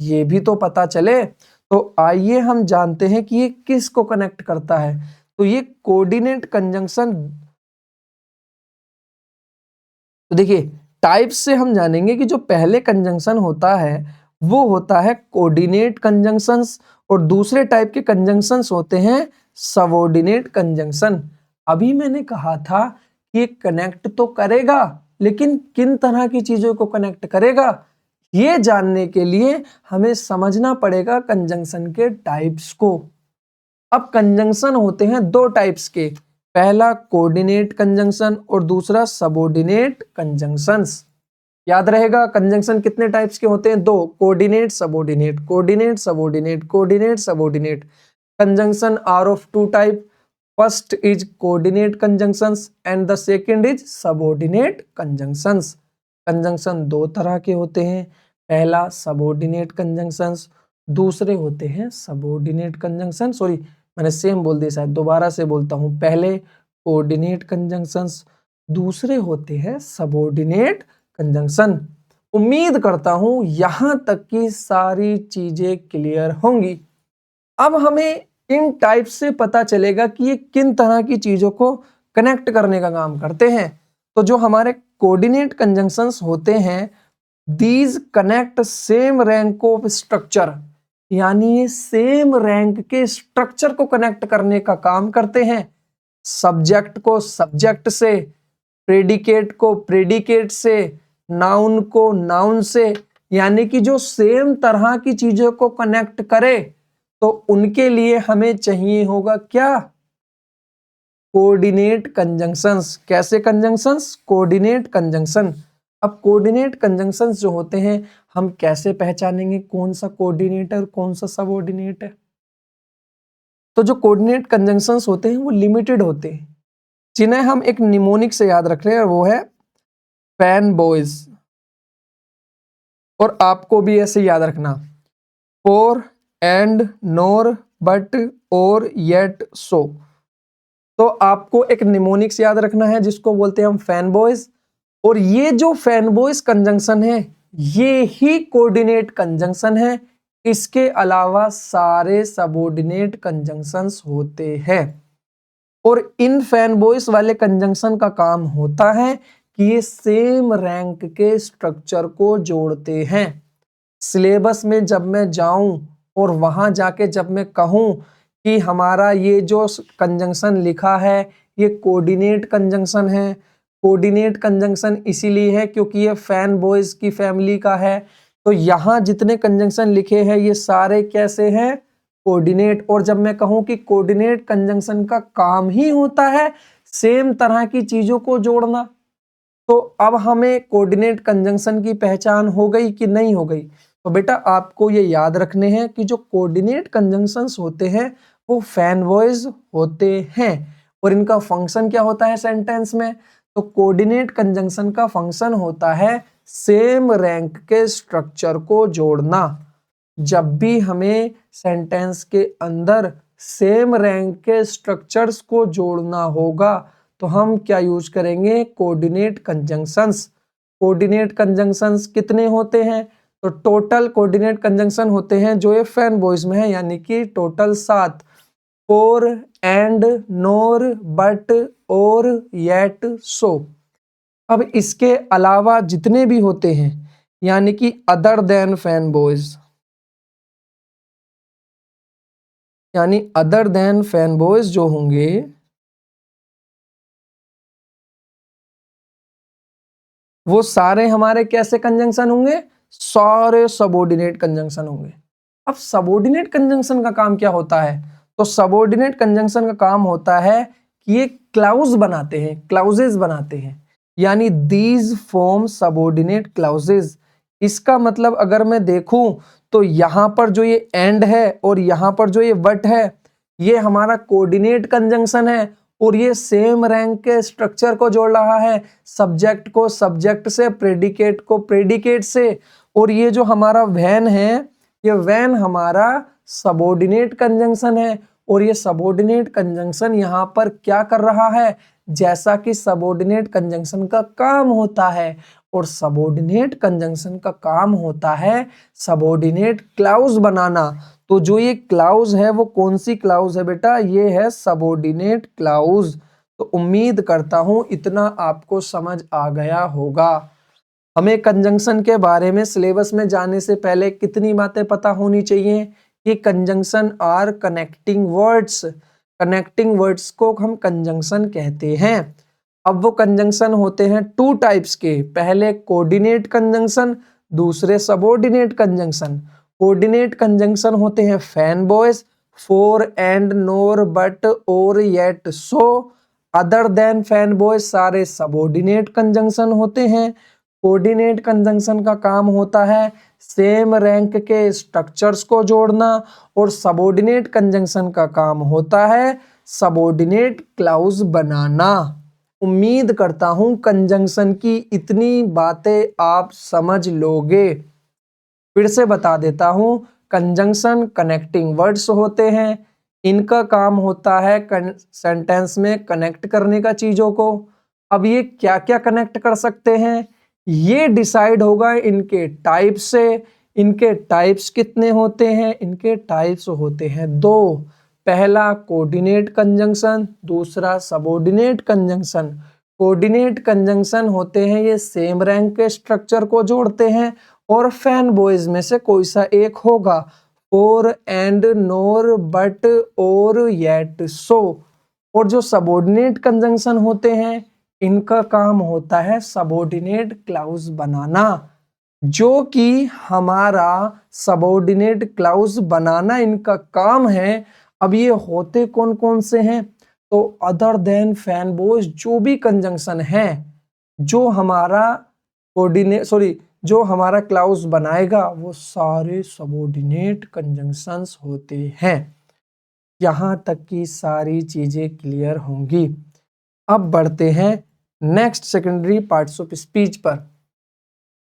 ये भी तो पता चले। तो आइए हम जानते हैं कि ये किसको कनेक्ट करता है। तो ये कोऑर्डिनेट कंजंक्शन, तो देखिए टाइप से हम जानेंगे कि जो पहले कंजंक्शन होता है वो होता है कोऑर्डिनेट कंजंक्शंस, और दूसरे टाइप के कंजंक्शंस होते हैं सबऑर्डिनेट कंजंक्शन। अभी मैंने कहा था कि कनेक्ट तो करेगा, लेकिन किन तरह की चीजों को कनेक्ट करेगा, ये जानने के लिए हमें समझना पड़ेगा कंजंक्शन के टाइप्स को। अब कंजंक्शन होते हैं दो टाइप्स के, पहला कोऑर्डिनेट कंजंक्शन और दूसरा सबऑर्डिनेट कंजंक्शंस। याद रहेगा कंजंक्शन कितने टाइप्स के होते हैं? दो, coordinate subordinate, coordinate subordinate, coordinate subordinate. Conjunction are of two type, first is coordinate conjunctions and the second is subordinate conjunctions. Conjunction दो तरह के होते हैं, पहला सबऑर्डिनेट कंजंक्शंस, दूसरे होते हैं सबऑर्डिनेट कंजंक्शन। सॉरी मैंने सेम बोल दिया शायद, दोबारा से बोलता हूं। पहले कोऑर्डिनेट कंजंक्शंस, दूसरे होते हैं सबऑर्डिनेट कंजंक्शन। उम्मीद करता हूं यहां तक की सारी चीजें क्लियर होंगी। अब हमें इन टाइप से पता चलेगा कि ये किन तरह की चीजों को कनेक्ट करने का काम करते हैं। तो जो हमारे कोऑर्डिनेट कंजंक्शंस होते हैं, these connect same rank of structure, यानी ये सेम रैंक के स्ट्रक्चर को कनेक्ट करने का काम करते हैं। सब्जेक्ट को सब्जेक्ट से, प्रेडिकेट को प्रेडिकेट से, नाउन को नाउन से, यानी कि जो सेम तरह की चीजों को कनेक्ट करे, तो उनके लिए हमें चाहिए होगा क्या? Coordinate conjunctions. कैसे कंजंक्शंस? Coordinate conjunction. अब कोऑर्डिनेट कंजंक्शंस जो होते हैं, हम कैसे पहचानेंगे कौन सा कोऑर्डिनेटर कौन सा सबऑर्डिनेट है? तो जो कोऑर्डिनेट कंजंक्शंस होते हैं वो लिमिटेड होते हैं, जिन्हें हम एक निमोनिक से याद रख रहे हैं, वो है फैन बॉयज। और आपको भी ऐसे याद रखना, फॉर, एंड, नोर, बट, और, येट, सो। तो आपको एक निमोनिक्स याद रखना है जिसको बोलते हैं हम फैन बॉयज। और ये जो फैन बॉयज कंजंक्शन है, ये ही कोऑर्डिनेट कंजंक्शन है। इसके अलावा सारे सबऑर्डिनेट कंजंक्शंस होते हैं। और इन फैन बॉयज वाले कंजंक्शन का काम होता है कि ये सेम रैंक के स्ट्रक्चर को जोड़ते हैं। सिलेबस में जब मैं जाऊं और वहां जाके जब मैं कहूं कि हमारा ये जो कंजंक्शन लिखा है ये कोऑर्डिनेट कंजंक्शन है, कोऑर्डिनेट कंजंक्शन इसीलिए है क्योंकि ये फैन बॉयज की फैमिली का है, तो यहाँ जितने कंजंक्शन लिखे हैं ये सारे कैसे हैं? कोऑर्डिनेट। और जब मैं कहूं कि कोऑर्डिनेट कंजंक्शन का काम ही होता है सेम तरह की चीजों को जोड़ना, तो अब हमें कोऑर्डिनेट कंजंक्शन की पहचान हो गई कि नहीं हो गई? तो बेटा आपको ये याद रखने हैं कि जो कोऑर्डिनेट कंजंक्शंस होते हैं वो फैन बॉयज होते हैं। और इनका फंक्शन क्या होता है सेंटेंस में? तो कोऑर्डिनेट कंजंक्शन का फंक्शन होता है सेम रैंक के स्ट्रक्चर को जोड़ना। जब भी हमें सेंटेंस के अंदर सेम रैंक के स्ट्रक्चर्स को जोड़ना होगा तो हम क्या यूज करेंगे? Coordinate conjunctions. कोऑर्डिनेट कंजंक्शंस कितने होते हैं? तो टोटल कोऑर्डिनेट कंजंक्शन होते हैं जो ये फैन बॉयज में है, यानी कि total 7, for, and, NOR, but, और, येट, सो। अब इसके अलावा जितने भी होते हैं, यानी कि अदर देन फैन बॉयज, यानी अदर देन फैन बॉयज जो होंगे वो सारे हमारे कैसे कंजंक्शन होंगे? सारे सबऑर्डिनेट कंजंक्शन होंगे। अब सबऑर्डिनेट कंजंक्शन का काम क्या होता है? तो सबऑर्डिनेट कंजंक्शन का काम होता है कि ये क्लाउज बनाते हैं, क्लाउजेज बनाते हैं, यानी दीज फॉर्म सबऑर्डिनेट क्लाउजेज। इसका मतलब अगर मैं देखूं तो यहां पर जो ये एंड है और यहां पर जो ये बट है, ये हमारा कोऑर्डिनेट कंजंक्शन है और ये सेम रैंक के स्ट्रक्चर को जोड़ रहा है, सब्जेक्ट को सब्जेक्ट से, प्रेडिकेट को प्रेडिकेट से। और ये जो हमारा वैन है, ये वैन हमारा सबऑर्डिनेट कंजंक्शन है। और ये सबऑर्डिनेट कंजंक्शन यहाँ पर क्या कर रहा है? जैसा कि सबऑर्डिनेट कंजंक्शन का काम होता है, और सबऑर्डिनेट कंजंक्शन का काम होता है सबऑर्डिनेट क्लाउज बनाना। तो जो ये क्लाउज है वो कौन सी क्लाउज है बेटा? ये है सबऑर्डिनेट क्लाउज। तो उम्मीद करता हूं इतना आपको समझ आ गया होगा। हमें कंजंक्शन के बारे में सिलेबस में जाने से पहले कितनी बातें पता होनी चाहिए कि conjunction are connecting words. Connecting words को हम कंजंक्शन कहते हैं। अब वो कंजंक्शन होते हैं 2 टाइप्स के, पहले कोऑर्डिनेट कंजंक्शन, दूसरे सबऑर्डिनेट कंजंक्शन। कोऑर्डिनेट कंजंक्शन होते हैं fan boys, for, and, NOR, but, और, येट, सो। अदर देन फैन बॉयज सारे सबऑर्डिनेट कंजंक्शन होते हैं। कोऑर्डिनेट कंजंक्शन का काम होता है सेम रैंक के स्ट्रक्चर्स को जोड़ना, और सबऑर्डिनेट कंजंक्शन का काम होता है सबऑर्डिनेट क्लाउज बनाना। उम्मीद करता हूं कंजंक्शन की इतनी बातें आप समझ लोगे। फिर से बता देता हूं, कंजंक्शन कनेक्टिंग वर्ड्स होते हैं। इनका काम होता है सेंटेंस में कनेक्ट करने का चीजों को। अब ये क्या क्या कनेक्ट कर सकते हैं ये डिसाइड होगा इनके टाइप से। इनके टाइप्स कितने होते हैं? इनके टाइप्स होते हैं 2, पहला कोऑर्डिनेट कंजंक्शन, दूसरा सबऑर्डिनेट कंजंक्शन। कोऑर्डिनेट कंजंक्शन होते हैं ये सेम रैंक के स्ट्रक्चर को जोड़ते हैं और फैन बॉयज में से कोई सा एक होगा, और, एंड, नोर, बट, और, येट, सो। और जो सबऑर्डिनेट कंजंक्शन होते हैं इनका काम होता है सबऑर्डिनेट क्लाउज बनाना। जो कि हमारा सबऑर्डिनेट क्लाउज बनाना इनका काम है। अब ये होते कौन कौन से हैं? तो अदर देन फैन बॉयज जो भी कंजंक्शन है जो हमारा जो हमारा क्लाउज बनाएगा वो सारे सबऑर्डिनेट कंजंक्शंस होते हैं। यहां तक की सारी चीजें क्लियर होंगी। अब बढ़ते हैं next secondary parts of speech पर।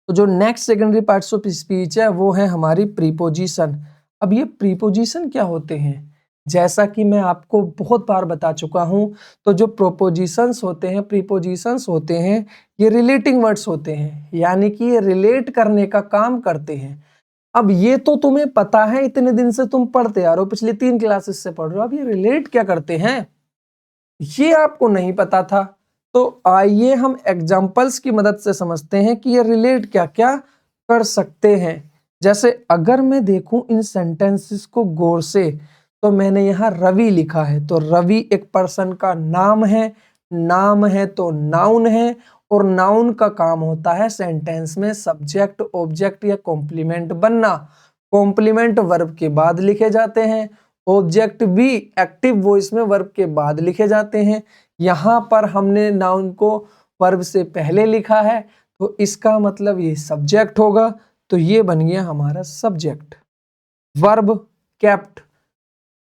तो जो next secondary parts of speech है वो है हमारी प्रीपोजिशन। अब ये प्रीपोजिशन क्या होते हैं? जैसा कि मैं आपको बहुत बार बता चुका हूं, तो जो प्रोपोजिशंस होते हैं, प्रीपोजिशंस होते हैं, ये रिलेटिंग वर्ड्स होते हैं, यानी कि ये रिलेट करने का काम करते हैं। अब ये तो तुम्हें पता है, इतने दिन से तुम पढ़ते आ रहे हो, पिछली 3 क्लासेस से पढ़ रहे हो। अब ये रिलेट क्या करते हैं ये आपको नहीं पता था। तो आइए हम एग्जाम्पल्स की मदद से समझते हैं कि ये रिलेट क्या क्या कर सकते हैं। जैसे अगर मैं देखूं इन सेंटेंसेस को गौर से, तो मैंने यहाँ रवि लिखा है, तो रवि एक पर्सन का नाम है। नाम है तो नाउन है, और नाउन का काम होता है सेंटेंस में सब्जेक्ट, ऑब्जेक्ट या कॉम्प्लीमेंट बनना। कॉम्प्लीमेंट वर्ब के बाद लिखे जाते हैं, ऑब्जेक्ट भी एक्टिव वॉइस में वर्ब के बाद लिखे जाते हैं। यहाँ पर हमने नाउन को वर्ब से पहले लिखा है, तो इसका मतलब ये सब्जेक्ट होगा, तो ये बन गया हमारा सब्जेक्ट। वर्ब केप्ट,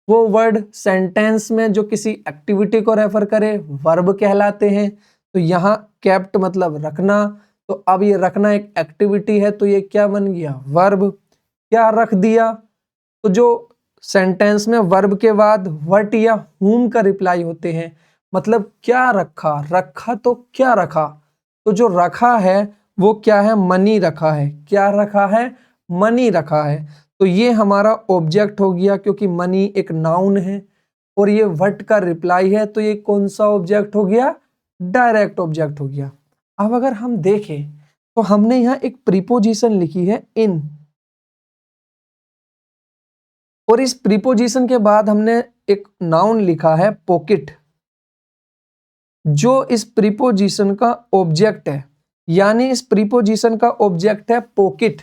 वो वर्ड सेंटेंस में जो किसी एक्टिविटी को रेफर करे वर्ब कहलाते हैं। तो यहाँ केप्ट मतलब रखना, तो अब ये रखना एक एक्टिविटी है, तो ये क्या बन गया? वर्ब। क्या रख दिया? तो जो सेंटेंस में वर्ब के बाद व्हाट या हुम का रिप्लाई होते हैं, मतलब क्या रखा। रखा तो क्या रखा, तो जो रखा है वो क्या है? मनी रखा है। क्या रखा है? मनी रखा है। तो ये हमारा ऑब्जेक्ट हो गया, क्योंकि मनी एक नाउन है, और ये व्हाट का रिप्लाई है, तो ये कौन सा ऑब्जेक्ट हो गया? डायरेक्ट ऑब्जेक्ट हो गया। अब अगर हम देखें तो हमने यहाँ एक प्रीपोजिशन लिखी है इन, और इस प्रीपोजिशन के बाद हमने एक नाउन लिखा है पॉकेट, जो इस प्रीपोजिशन का ऑब्जेक्ट है, यानी इस प्रीपोजिशन का ऑब्जेक्ट है पॉकेट।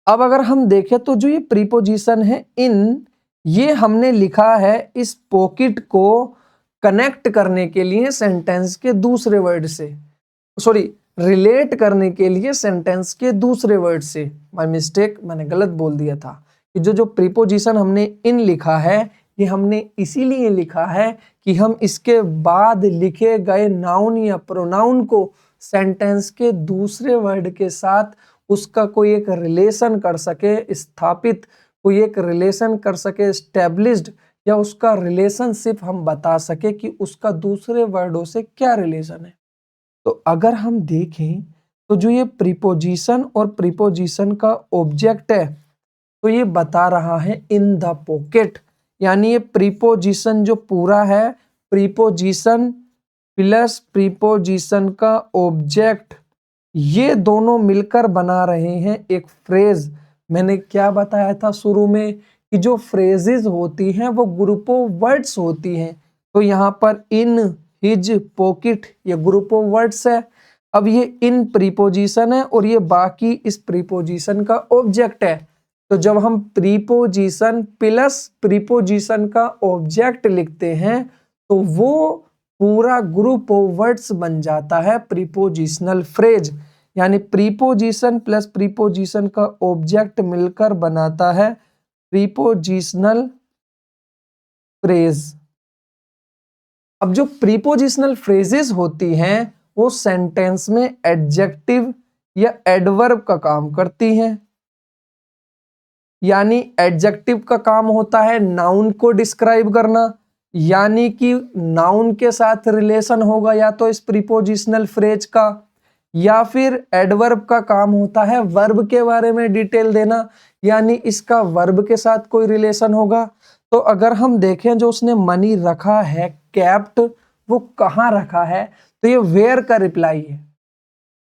अब अगर हम देखें तो जो ये प्रीपोजिशन है इन, ये हमने लिखा है इस पॉकेट को कनेक्ट करने के लिए सेंटेंस के दूसरे वर्ड से, सॉरी, रिलेट करने के लिए सेंटेंस के दूसरे वर्ड से। माय मिस्टेक, मैंने गलत बोल दिया था कि जो प्रीपोजिशन हमने इन लिखा है, ये हमने इसीलिए लिखा है कि हम इसके बाद लिखे गए नाउन या प्रोनाउन को सेंटेंस के दूसरे वर्ड के साथ उसका कोई एक रिलेशन कर सके, स्थापित कोई एक रिलेशन कर सके, स्टैब्लिश्ड, या उसका रिलेशनशिप हम बता सके कि उसका दूसरे वर्डों से क्या रिलेशन है। तो अगर हम देखें तो जो ये प्रीपोजिशन और प्रीपोजिशन का ऑब्जेक्ट है, तो ये बता रहा है इन द पॉकेट, यानी ये प्रीपोजिशन जो पूरा है, प्रीपोजिशन प्लस प्रीपोजिशन का ऑब्जेक्ट, ये दोनों मिलकर बना रहे हैं एक फ्रेज। मैंने क्या बताया था शुरू में कि जो फ्रेजेस होती हैं वो ग्रुप ऑफ वर्ड्स होती हैं। तो यहाँ पर इन, हिज, पॉकेट, ये ग्रुप ऑफ वर्ड्स है। अब ये इन प्रीपोजिशन है और ये बाकी इस प्रीपोजिशन का ऑब्जेक्ट है। तो जब हम प्रीपोजिशन प्लस प्रीपोजिशन का ऑब्जेक्ट लिखते हैं तो वो पूरा ग्रुप ऑफ वर्ड्स बन जाता है प्रीपोजिशनल फ्रेज, यानी प्रीपोजिशन प्लस प्रीपोजिशन का ऑब्जेक्ट मिलकर बनाता है प्रीपोजिशनल फ्रेज। अब जो प्रीपोजिशनल फ्रेजेस होती हैं वो सेंटेंस में एडजेक्टिव या एडवर्ब का काम करती हैं, यानी एडजेक्टिव का काम होता है नाउन को डिस्क्राइब करना, यानी कि नाउन के साथ रिलेशन होगा या तो इस प्रीपोजिशनल फ्रेज का, या फिर एडवर्ब का काम होता है वर्ब के बारे में डिटेल देना, यानी इसका वर्ब के साथ कोई रिलेशन होगा। तो अगर हम देखें जो उसने मनी रखा है कैप्ट, वो कहाँ रखा है, तो ये वेयर का रिप्लाई है।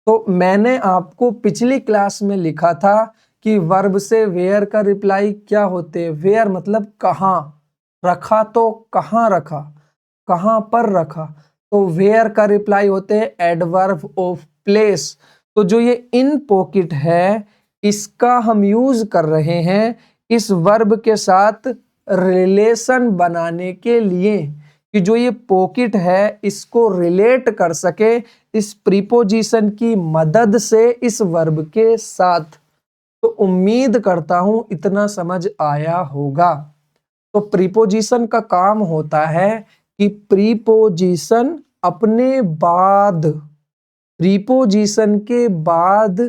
तो मैंने आपको पिछली क्लास में लिखा था कि वर्ब से वेयर का रिप्लाई क्या होते हैं। वेयर मतलब कहाँ, रखा तो कहाँ रखा, कहाँ पर रखा, तो वेयर का रिप्लाई होते हैं एडवर्ब ऑफ प्लेस। तो जो ये इन पॉकेट है इसका हम यूज कर रहे हैं इस वर्ब के साथ रिलेशन बनाने के लिए कि जो ये पॉकेट है इसको रिलेट कर सके इस प्रीपोजिशन की मदद से इस वर्ब के साथ। तो उम्मीद करता हूं इतना समझ आया होगा। तो प्रीपोजिशन का काम होता है कि प्रीपोजिशन अपने बाद प्रीपोजिशन के बाद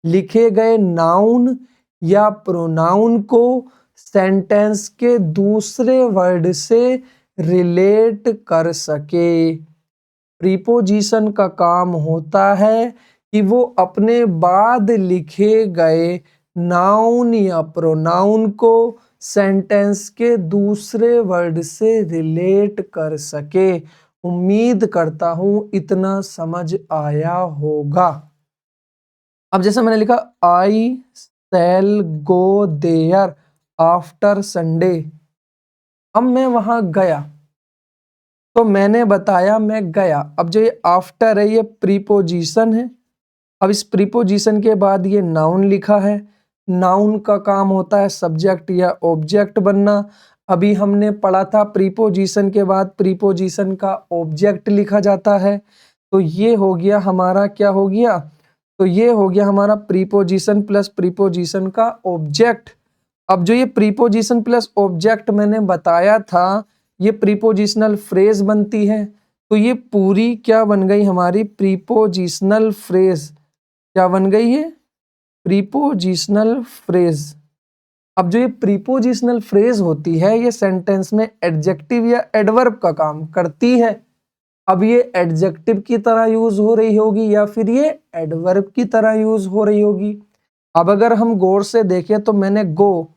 लिखे गए नाउन या प्रोनाउन को सेंटेंस के दूसरे वर्ड से रिलेट कर सके। प्रीपोजिशन का काम होता है कि वो अपने बाद लिखे गए नाउन या प्रोनाउन को सेंटेंस के दूसरे वर्ड से रिलेट कर सके। उम्मीद करता हूं इतना समझ आया होगा। अब जैसे मैंने लिखा आई शैल गो देयर आफ्टर संडे। अब मैं वहां गया तो मैंने बताया मैं गया। अब जो ये आफ्टर है ये प्रीपोजिशन है। अब इस प्रीपोजिशन के बाद ये नाउन लिखा है। नाउन का काम होता है सब्जेक्ट या ऑब्जेक्ट बनना। अभी हमने पढ़ा था प्रीपोजिशन के बाद प्रीपोजिशन का ऑब्जेक्ट लिखा जाता है। तो ये हो गया हमारा क्या हो गया, तो ये हो गया हमारा प्रीपोजिशन प्लस प्रीपोजिशन का ऑब्जेक्ट। अब जो ये प्रीपोजिशन प्लस ऑब्जेक्ट मैंने बताया था ये प्रीपोजिशनल फ्रेज बनती है। तो ये पूरी क्या बन गई हमारी प्रीपोजिशनल फ्रेज। क्या बन गई है प्रीपोजिशनल फ्रेज। अब जो ये प्रीपोजिशनल फ्रेज होती है ये सेंटेंस में एडजेक्टिव या एडवर्ब का काम करती है। अब ये एडजेक्टिव की तरह यूज हो रही होगी या फिर ये एडवर्ब की तरह यूज हो रही होगी। अब अगर हम गौर से देखें तो मैंने गो,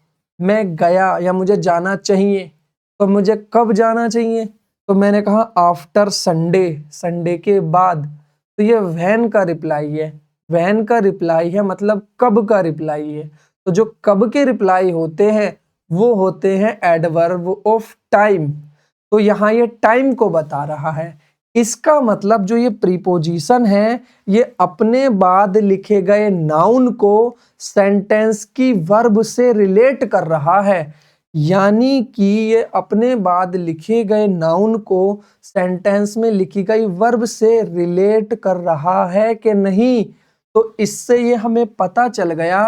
मैं गया या मुझे जाना चाहिए। तो मुझे कब जाना चाहिए, तो मैंने कहा आफ्टर संडे, संडे के बाद। तो ये व्हेन का रिप्लाई है। व्हेन का रिप्लाई है मतलब कब का रिप्लाई है। तो जो कब के रिप्लाई होते हैं वो होते हैं एडवर्ब ऑफ टाइम। तो यहाँ ये टाइम को बता रहा है। इसका मतलब जो ये प्रीपोजिशन है ये अपने बाद लिखे गए नाउन को सेंटेंस की वर्ब से रिलेट कर रहा है। यानी कि ये अपने बाद लिखे गए नाउन को सेंटेंस में लिखी गई वर्ब से रिलेट कर रहा है कि नहीं। तो इससे ये हमें पता चल गया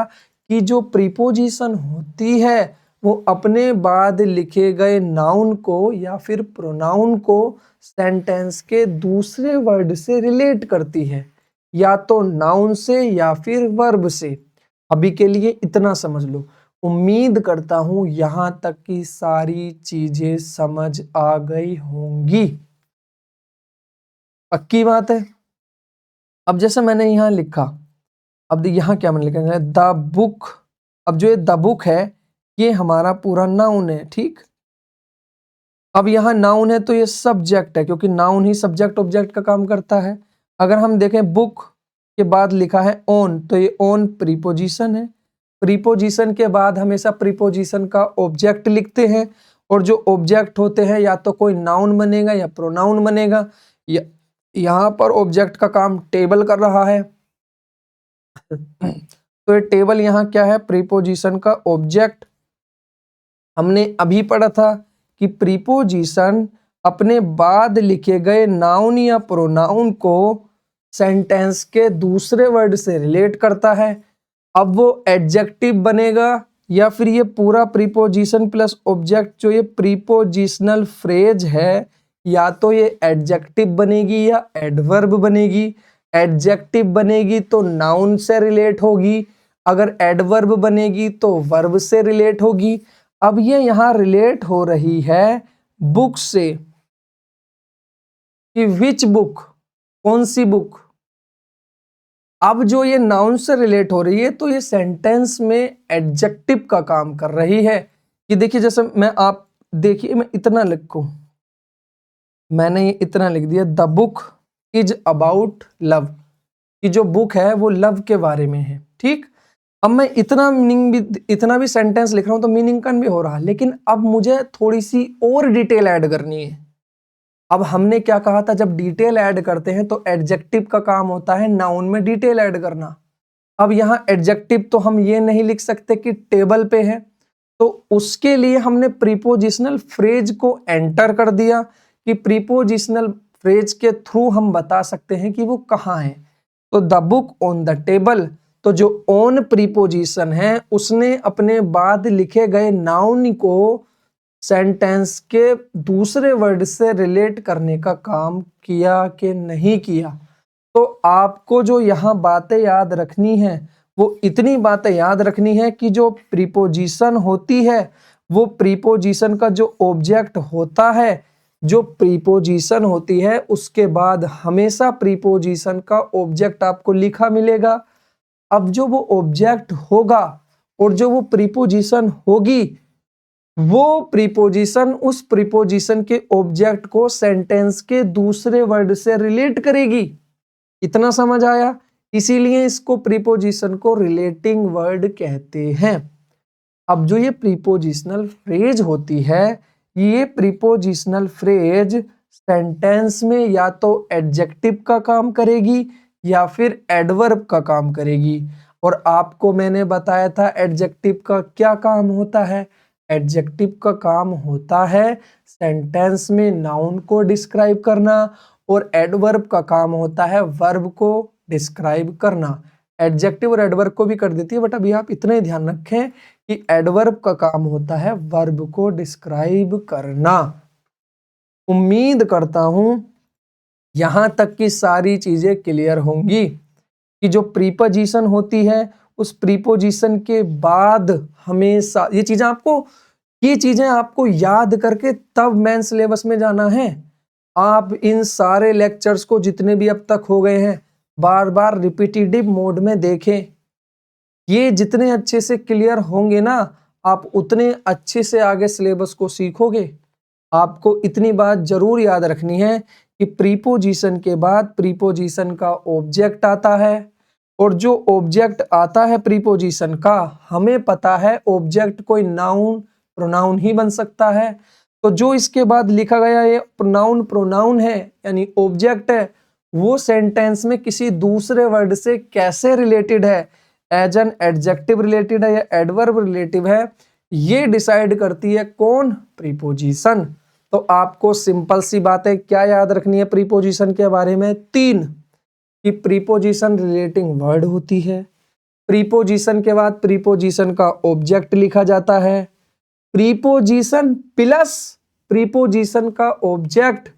कि जो प्रीपोजिशन होती है वो अपने बाद लिखे गए नाउन को या फिर प्रोनाउन को सेंटेंस के दूसरे वर्ड से रिलेट करती है, या तो नाउन से या फिर वर्ब से। अभी के लिए इतना समझ लो। उम्मीद करता हूं यहां तक की सारी चीजें समझ आ गई होंगी। पक्की बात है। अब जैसे मैंने यहां लिखा, अब यहां क्या मैंने लिखा द बुक। अब जो ये द बुक है ये हमारा पूरा नाउन है, ठीक। अब यहाँ नाउन है तो ये सब्जेक्ट है क्योंकि नाउन ही सब्जेक्ट ऑब्जेक्ट का काम करता है। अगर हम देखें बुक के बाद लिखा है ओन, तो ये ओन प्रीपोजिशन है। प्रीपोजिशन के बाद हमेशा प्रीपोजिशन का ऑब्जेक्ट लिखते हैं और जो ऑब्जेक्ट होते हैं या तो कोई नाउन बनेगा या प्रोनाउन बनेगा। यहाँ पर ऑब्जेक्ट का काम टेबल कर रहा है। तो ये टेबल यहाँ क्या है प्रीपोजिशन का ऑब्जेक्ट। हमने अभी पढ़ा था कि प्रीपोजिशन अपने बाद लिखे गए नाउन या प्रोनाउन को सेंटेंस के दूसरे वर्ड से रिलेट करता है। अब वो एडजेक्टिव बनेगा या फिर ये पूरा प्रीपोजिशन प्लस ऑब्जेक्ट जो ये प्रीपोजिशनल फ्रेज है या तो ये एडजेक्टिव बनेगी या एडवर्ब बनेगी। एडजेक्टिव बनेगी तो नाउन से रिलेट होगी, अगर एडवर्ब बनेगी तो वर्ब से रिलेट होगी। अब ये यहाँ रिलेट हो रही है बुक से कि विच बुक, कौन सी बुक। अब जो ये नाउन से रिलेट हो रही है तो ये सेंटेंस में एडजेक्टिव का काम कर रही है। कि देखिए जैसे आप देखिए मैं इतना लिखूं, मैंने ये इतना लिख दिया the book is about love, कि जो बुक है वो लव के बारे में है, ठीक। अब मैं इतना मीनिंग भी इतना भी सेंटेंस लिख रहा हूं तो मीनिंग कन भी हो रहा है, लेकिन अब मुझे थोड़ी सी और डिटेल ऐड करनी है। अब हमने क्या कहा था, जब डिटेल ऐड करते हैं तो एडजेक्टिव का काम होता है नाउन में डिटेल ऐड करना। अब यहाँ एडजेक्टिव तो हम ये नहीं लिख सकते कि टेबल पे है, तो उसके लिए हमने प्रीपोजिशनल फ्रेज को एंटर कर दिया कि प्रीपोजिशनल फ्रेज के थ्रू हम बता सकते हैं कि वो कहाँ है। तो the book on the table, तो जो ऑन प्रीपोजिशन है उसने अपने बाद लिखे गए नाउन को सेंटेंस के दूसरे वर्ड से रिलेट करने का काम किया कि नहीं किया। तो आपको जो यहाँ बातें याद रखनी है वो इतनी बातें याद रखनी है कि जो प्रीपोजिशन होती है वो प्रीपोजिशन का जो ऑब्जेक्ट होता है, जो प्रीपोजिशन होती है उसके बाद हमेशा प्रीपोजिशन का ऑब्जेक्ट आपको लिखा मिलेगा। अब जो वो ऑब्जेक्ट होगा और जो वो प्रीपोजिशन होगी, वो प्रीपोजिशन उस प्रीपोजिशन के ऑब्जेक्ट को सेंटेंस के दूसरे वर्ड से रिलेट करेगी। इतना समझ आया? इसीलिए इसको प्रीपोजिशन को रिलेटिंग वर्ड कहते हैं। अब जो ये प्रीपोजिशनल फ्रेज होती है, ये प्रीपोजिशनल फ्रेज सेंटेंस में या तो एडजेक्टिव का काम करेगी या फिर एडवर्ब का काम करेगी। और आपको मैंने बताया था एडजेक्टिव का क्या काम होता है। एडजेक्टिव का काम होता है सेंटेंस में नाउन को डिस्क्राइब करना और एडवर्ब का काम होता है वर्ब को डिस्क्राइब करना। एडजेक्टिव और एडवर्ब को भी कर देती है, बट अभी आप इतना ही ध्यान रखें कि एडवर्ब का काम होता है वर्ब को डिस्क्राइब करना। उम्मीद करता हूं यहां तक की सारी चीजें क्लियर होंगी कि जो प्रीपोजिशन होती है उस प्रीपोजिशन के बाद हमेशा ये चीजें आपको याद करके तब मेन सिलेबस में जाना है। आप इन सारे लेक्चर्स को जितने भी अब तक हो गए हैं बार बार रिपीटेटिव मोड में देखें। ये जितने अच्छे से क्लियर होंगे ना, आप उतने अच्छे से आगे सिलेबस को सीखोगे। आपको इतनी बात जरूर याद रखनी है कि प्रीपोजिशन के बाद प्रीपोजिशन का ऑब्जेक्ट आता है, और जो ऑब्जेक्ट आता है प्रीपोजिशन का, हमें पता है ऑब्जेक्ट कोई नाउन प्रोनाउन ही बन सकता है। तो जो इसके बाद लिखा गया ये प्रोनाउन है यानी ऑब्जेक्ट है, वो सेंटेंस में किसी दूसरे वर्ड से कैसे रिलेटेड है, एज एन एडजेक्टिव रिलेटेड है या एडवर्ब रिलेटिव है, ये डिसाइड करती है कौन? प्रीपोजिशन। तो आपको सिंपल सी बातें क्या याद रखनी है प्रीपोजिशन के बारे में? 3 कि प्रीपोजिशन रिलेटिंग वर्ड होती है, प्रीपोजिशन के बाद प्रीपोजिशन का ऑब्जेक्ट लिखा जाता है, प्रीपोजिशन प्लस प्रीपोजिशन का ऑब्जेक्ट,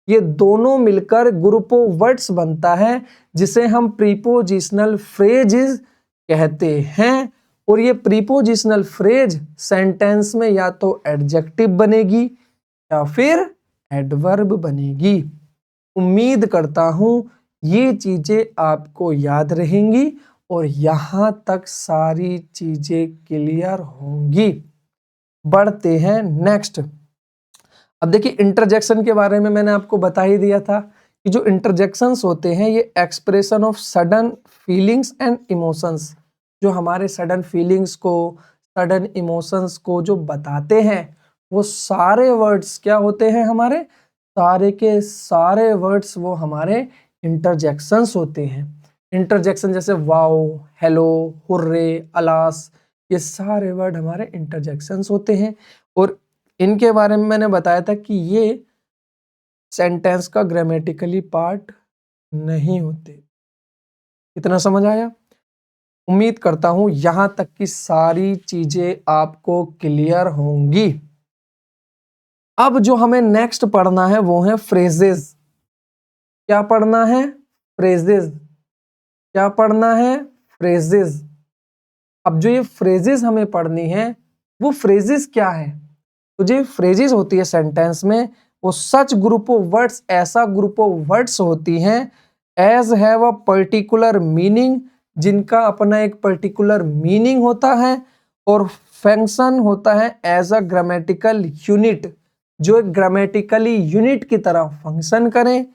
ये दोनों मिलकर ग्रुप ऑफ वर्ड्स बनता है जिसे हम प्रीपोजिशनल फ्रेजेस कहते हैं। और ये प्रीपोजिशनल फ्रेज सेंटेंस में या तो एडजेक्टिव बनेगी या फिर एडवर्ब बनेगी। उम्मीद करता हूं ये चीजें आपको याद रहेंगी और यहां तक सारी चीजें क्लियर होंगी। बढ़ते हैं नेक्स्ट। अब देखिए इंटरजेक्शन के बारे में मैंने आपको बता ही दिया था कि जो इंटरजेक्शंस होते हैं ये expression of sudden feelings and emotions, जो हमारे सडन फीलिंग्स को, सडन इमोशंस को जो बताते हैं, वो सारे वर्ड्स क्या होते हैं? हमारे सारे के सारे वर्ड्स वो हमारे इंटरजेक्शंस होते हैं। इंटरजेक्शन जैसे वाओ, हेलो, हुर्रे, अलास, ये सारे वर्ड हमारे इंटरजेक्शंस होते हैं। और इनके बारे में मैंने बताया था कि ये सेंटेंस का ग्रामेटिकली पार्ट नहीं होते। इतना समझ आया? उम्मीद करता हूं यहां तक की सारी चीजें आपको क्लियर होंगी। अब जो हमें नेक्स्ट पढ़ना है वो है फ्रेजेस। क्या पढ़ना है? फ्रेजेस। क्या पढ़ना है? फ्रेजेस। अब जो ये फ्रेजेस हमें पढ़नी है वो फ्रेजेस क्या है? तो जो फ्रेजेस होती है सेंटेंस में, वो सच ग्रुप ऑफ वर्ड्स, ऐसा ग्रुप ऑफ वर्ड्स होती हैं as have a particular meaning, जिनका अपना एक पर्टिकुलर मीनिंग होता है और फंक्शन होता है एज अ ग्रामेटिकल यूनिट, जो एक ग्रामेटिकली यूनिट की तरह फंक्शन करें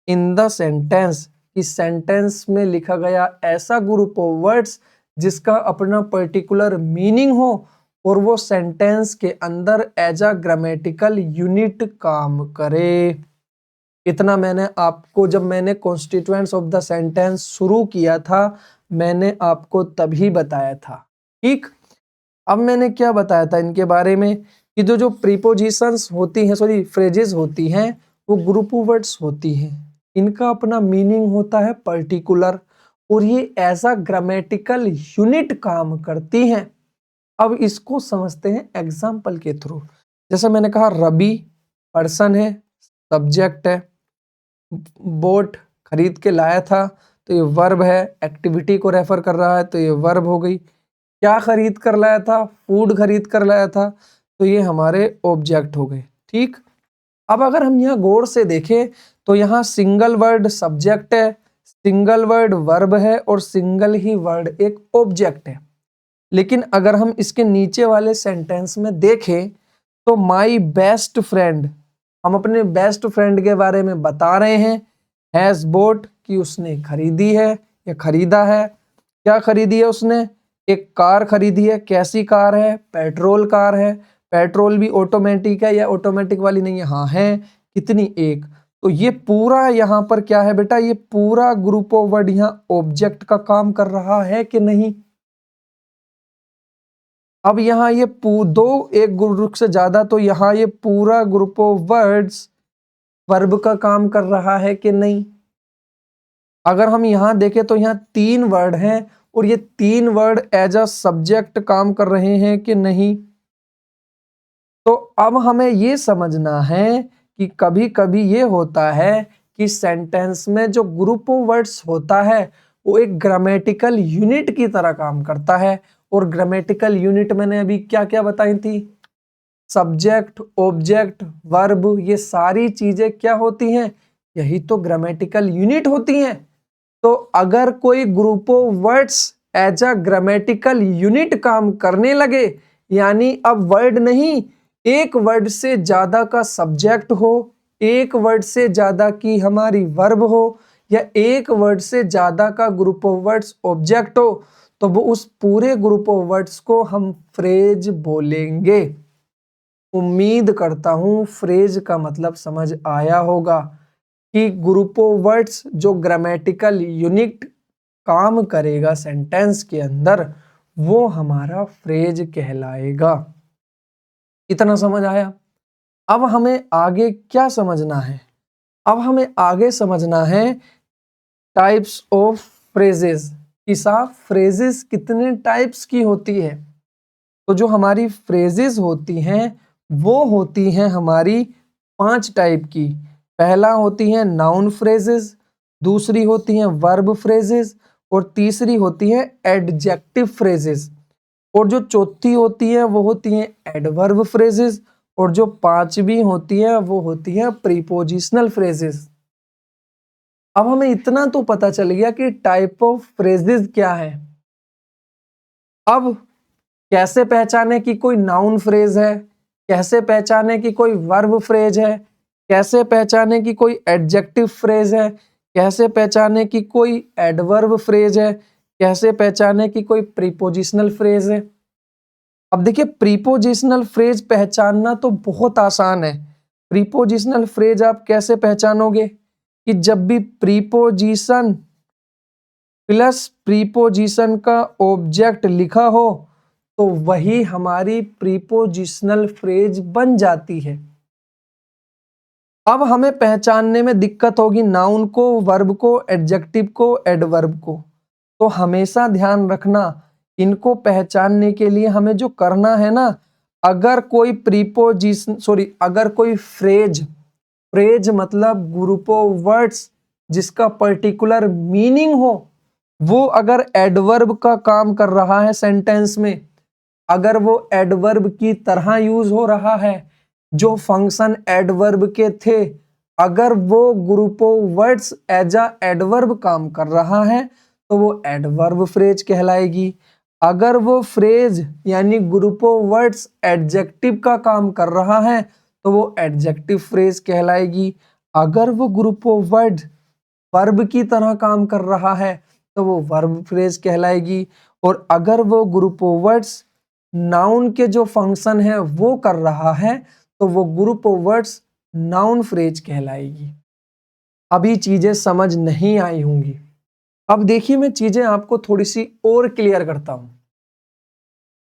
इन द सेंटेंस। इस सेंटेंस में लिखा गया ऐसा ग्रुप ऑफ वर्ड्स जिसका अपना पर्टिकुलर मीनिंग हो और वो सेंटेंस के अंदर एज अ ग्रामेटिकल यूनिट काम करे। इतना मैंने आपको, जब मैंने कॉन्स्टिट्यूएंट्स ऑफ द सेंटेंस शुरू किया था, मैंने आपको तभी बताया था। ठीक, अब मैंने क्या बताया था इनके बारे में कि जो प्रीपोजिशंस होती हैं, सॉरी फ्रेजेस होती हैं, वो ग्रुप वर्ड्स होती हैं। इनका अपना मीनिंग होता है पर्टिकुलर, और ये ऐसा ग्रामेटिकल यूनिट काम करती हैं। अब इसको समझते हैं एग्जाम्पल के थ्रू। जैसे मैंने कहा रबी पर्सन है, सब्जेक्ट है, बोट खरीद के लाया था तो ये वर्ब है, एक्टिविटी को रेफर कर रहा है तो ये वर्ब हो गई। क्या खरीद कर लाया था, फूड खरीद कर लाया था, तो ये हमारे ऑब्जेक्ट हो गए। ठीक, अब अगर हम यहाँ गौर से देखें तो यहाँ सिंगल वर्ड सब्जेक्ट है, सिंगल वर्ड वर्ब है और सिंगल ही वर्ड एक ऑब्जेक्ट है। लेकिन अगर हम इसके नीचे वाले सेंटेंस में देखें तो माई बेस्ट फ्रेंड, हम अपने बेस्ट फ्रेंड के बारे में बता रहे हैं। हैज बोट, कि उसने खरीदी है या खरीदा है। क्या खरीदी है उसने, एक कार खरीदी है। कैसी कार है, पेट्रोल कार है। पेट्रोल भी ऑटोमेटिक है या ऑटोमेटिक वाली नहीं है, हाँ है। कितनी, एक। तो ये पूरा यहाँ पर क्या है बेटा, ये पूरा ग्रुप ऑफ वर्ड यहाँ ऑब्जेक्ट का काम कर रहा है कि नहीं। अब यहाँ ये दो, एक ग्रुप से ज्यादा, तो यहाँ ये पूरा ग्रुप ऑफ वर्ड्स वर्ब का काम कर रहा है कि नहीं। अगर हम यहाँ देखें तो यहाँ 3 वर्ड हैं और ये 3 वर्ड एज अ सब्जेक्ट काम कर रहे हैं कि नहीं। तो अब हमें ये समझना है कि कभी कभी ये होता है कि सेंटेंस में जो ग्रुप ऑफ वर्ड्स होता है वो एक ग्रामेटिकल यूनिट की तरह काम करता है। और ग्रामेटिकल यूनिट मैंने अभी क्या क्या बताई थी, सब्जेक्ट, ऑब्जेक्ट, वर्ब, ये सारी चीजें क्या होती हैं, यही तो ग्रामेटिकल यूनिट होती हैं। तो अगर कोई group of words as a grammatical unit काम करने लगे, यानी अब वर्ड नहीं, एक वर्ड से ज्यादा का सब्जेक्ट हो, एक वर्ड से ज्यादा की हमारी वर्ब हो, या एक वर्ड से ज्यादा का ग्रुप ऑफ वर्ड्स ऑब्जेक्ट हो, तो वो उस पूरे ग्रुप ऑफ वर्ड्स को हम फ्रेज बोलेंगे। उम्मीद करता हूं फ्रेज का मतलब समझ आया होगा कि ग्रुप ऑफ वर्ड्स जो ग्रामेटिकल यूनिट काम करेगा सेंटेंस के अंदर, वो हमारा फ्रेज कहलाएगा। इतना समझ आया। अब हमें आगे क्या समझना है, अब हमें आगे समझना है टाइप्स ऑफ फ्रेजेस कि साहब फ्रेजेस कितने टाइप्स की होती है। तो जो हमारी फ्रेजेस होती हैं वो होती हैं हमारी 5 टाइप की। पहला होती है नाउन फ्रेजेस, दूसरी होती हैं वर्ब फ्रेजेस, और तीसरी होती है एडजेक्टिव फ्रेजेस, और जो चौथी होती है वो होती है एडवर्ब फ्रेजेस, और जो पांचवी होती है वो होती है प्रीपोजिशनल फ्रेजेस। अब हमें इतना तो पता चल गया कि टाइप ऑफ फ्रेजेस क्या है। अब कैसे पहचाने कि कोई नाउन फ्रेज है, कैसे पहचाने कि कोई वर्ब फ्रेज है, कैसे पहचाने कि कोई एडजेक्टिव फ्रेज है, कैसे पहचाने कि कोई एडवर्ब फ्रेज है, कैसे पहचाने कि कोई प्रीपोजिशनल फ्रेज है। अब देखिए प्रीपोजिशनल फ्रेज पहचानना तो बहुत आसान है। प्रीपोजिशनल फ्रेज आप कैसे पहचानोगे कि जब भी प्रीपोजिशन प्लस प्रीपोजिशन का ऑब्जेक्ट लिखा हो तो वही हमारी प्रीपोजिशनल फ्रेज बन जाती है। अब हमें पहचानने में दिक्कत होगी नाउन को, वर्ब को, एडजेक्टिव को, एडवर्ब को। तो हमेशा ध्यान रखना इनको पहचानने के लिए हमें जो करना है ना, अगर कोई प्रीपोजिशन अगर कोई फ्रेज, फ्रेज मतलब ग्रुप ऑफ वर्ड्स जिसका पर्टिकुलर मीनिंग हो, वो अगर एडवर्ब का काम कर रहा है सेंटेंस में, अगर वो एडवर्ब की तरह यूज हो रहा है, जो फंक्शन एडवर्ब के थे, अगर वो group of words as a adverb काम कर रहा है तो वो एडवर्ब फ्रेज कहलाएगी। अगर वो फ्रेज यानी ग्रुप ऑफ वर्ड्स एडजेक्टिव का काम कर रहा है तो वो एडजेक्टिव फ्रेज कहलाएगी। अगर वो ग्रुप ऑफ वर्ड वर्ब की तरह काम कर रहा है तो वो वर्ब फ्रेज कहलाएगी। और अगर वो ग्रुप ऑफ वर्ड्स नाउन के जो फंक्शन है वो कर रहा है तो वो group of words noun phrase कहलाएगी। अभी चीजें समझ नहीं आई होंगी। अब देखिए मैं चीजें आपको थोड़ी सी और क्लियर करता हूं।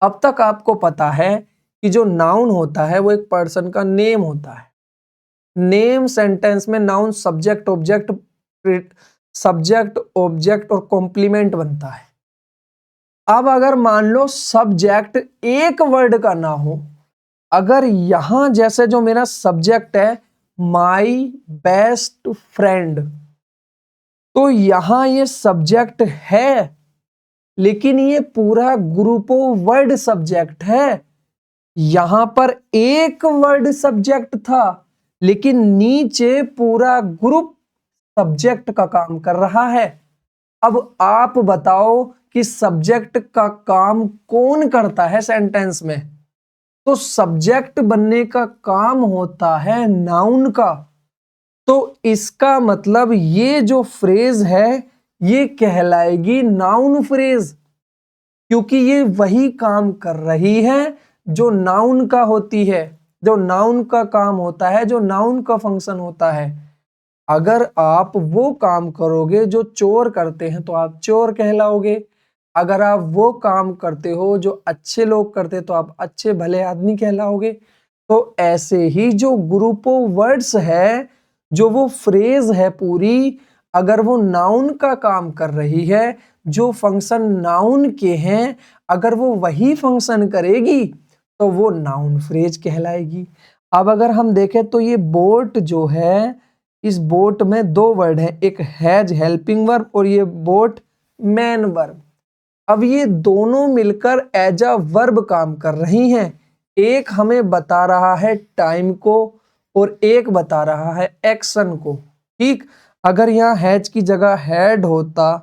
अब तक आपको पता है कि जो नाउन होता है वो एक पर्सन का नेम होता है। नेम सेंटेंस में नाउन सब्जेक्ट ऑब्जेक्ट और कॉम्प्लीमेंट बनता है। अब अगर मान लो सब्जेक्ट एक वर्ड का ना हो, अगर यहां जैसे जो मेरा सब्जेक्ट है माई बेस्ट फ्रेंड, तो यहां ये सब्जेक्ट है, लेकिन ये पूरा ग्रुप ऑफ वर्ड सब्जेक्ट है। यहां पर एक वर्ड सब्जेक्ट था, लेकिन नीचे पूरा ग्रुप सब्जेक्ट का काम कर रहा है। अब आप बताओ कि सब्जेक्ट का काम कौन करता है सेंटेंस में? तो सब्जेक्ट बनने का काम होता है नाउन का। तो इसका मतलब ये जो फ्रेज है ये कहलाएगी नाउन फ्रेज, क्योंकि ये वही काम कर रही है जो नाउन का होती है, जो नाउन का काम होता है, जो नाउन का फंक्शन होता है। अगर आप वो काम करोगे जो चोर करते हैं तो आप चोर कहलाओगे। अगर आप वो काम करते हो जो अच्छे लोग करते तो आप अच्छे भले आदमी कहलाओगे। तो ऐसे ही जो ग्रुप ऑफ वर्ड्स है, जो वो फ्रेज है पूरी, अगर वो नाउन का काम कर रही है, जो फंक्शन नाउन के हैं, अगर वो वही फंक्शन करेगी तो वो नाउन फ्रेज कहलाएगी। अब अगर हम देखें तो ये बोट जो है, इस बोट में दो वर्ड हैं, एक हैज हेल्पिंग वर्ब और ये बोट मैन वर्ब। अब ये दोनों मिलकर एज अ वर्ब काम कर रही हैं। एक हमें बता रहा है टाइम को और एक बता रहा है एक्शन को। ठीक, अगर यहाँ हैज की जगह हैड होता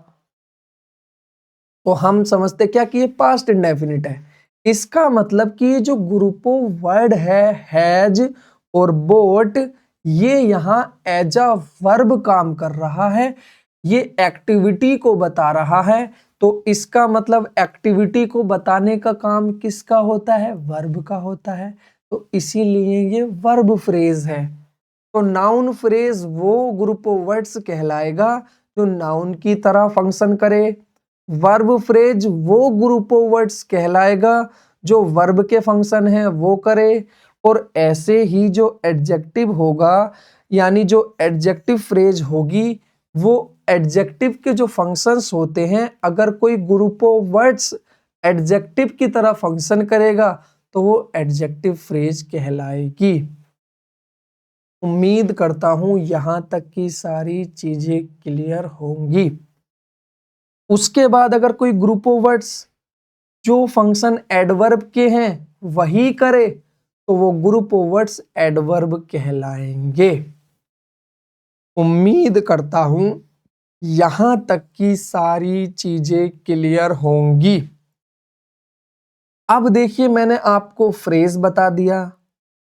तो हम समझते क्या कि ये पास्ट इंडेफिनिट है। इसका मतलब कि ये जो ग्रुप ऑफ वर्ड है हैज और बोट, ये यहाँ एज अ वर्ब काम कर रहा है, ये एक्टिविटी को बता रहा है। तो इसका मतलब एक्टिविटी को बताने का काम किसका होता है? वर्ब का होता है। तो इसीलिए ये वर्ब फ्रेज है। तो नाउन फ्रेज वो ग्रुप ऑफ वर्ड्स कहलाएगा जो नाउन की तरह फंक्शन करे। वर्ब फ्रेज वो ग्रुप ऑफ वर्ड्स कहलाएगा जो वर्ब के फंक्शन है वो करे। और ऐसे ही जो एडजेक्टिव होगा, यानी जो एडजेक्टिव फ्रेज होगी, वो एडजेक्टिव के जो फंक्शंस होते हैं, अगर कोई ग्रुप ऑफ वर्ड्स एडजेक्टिव की तरह फंक्शन करेगा तो वो एडजेक्टिव फ्रेज कहलाएगी। उम्मीद करता हूं यहां तक की सारी चीजें क्लियर होंगी। उसके बाद अगर कोई ग्रुप ऑफ वर्ड्स जो फंक्शन एडवर्ब के हैं वही करे तो वो ग्रुप ऑफ वर्ड्स एडवर्ब कहलाएंगे। उम्मीद करता हूं यहां तक की सारी चीजें क्लियर होंगी। अब देखिए मैंने आपको फ्रेज बता दिया,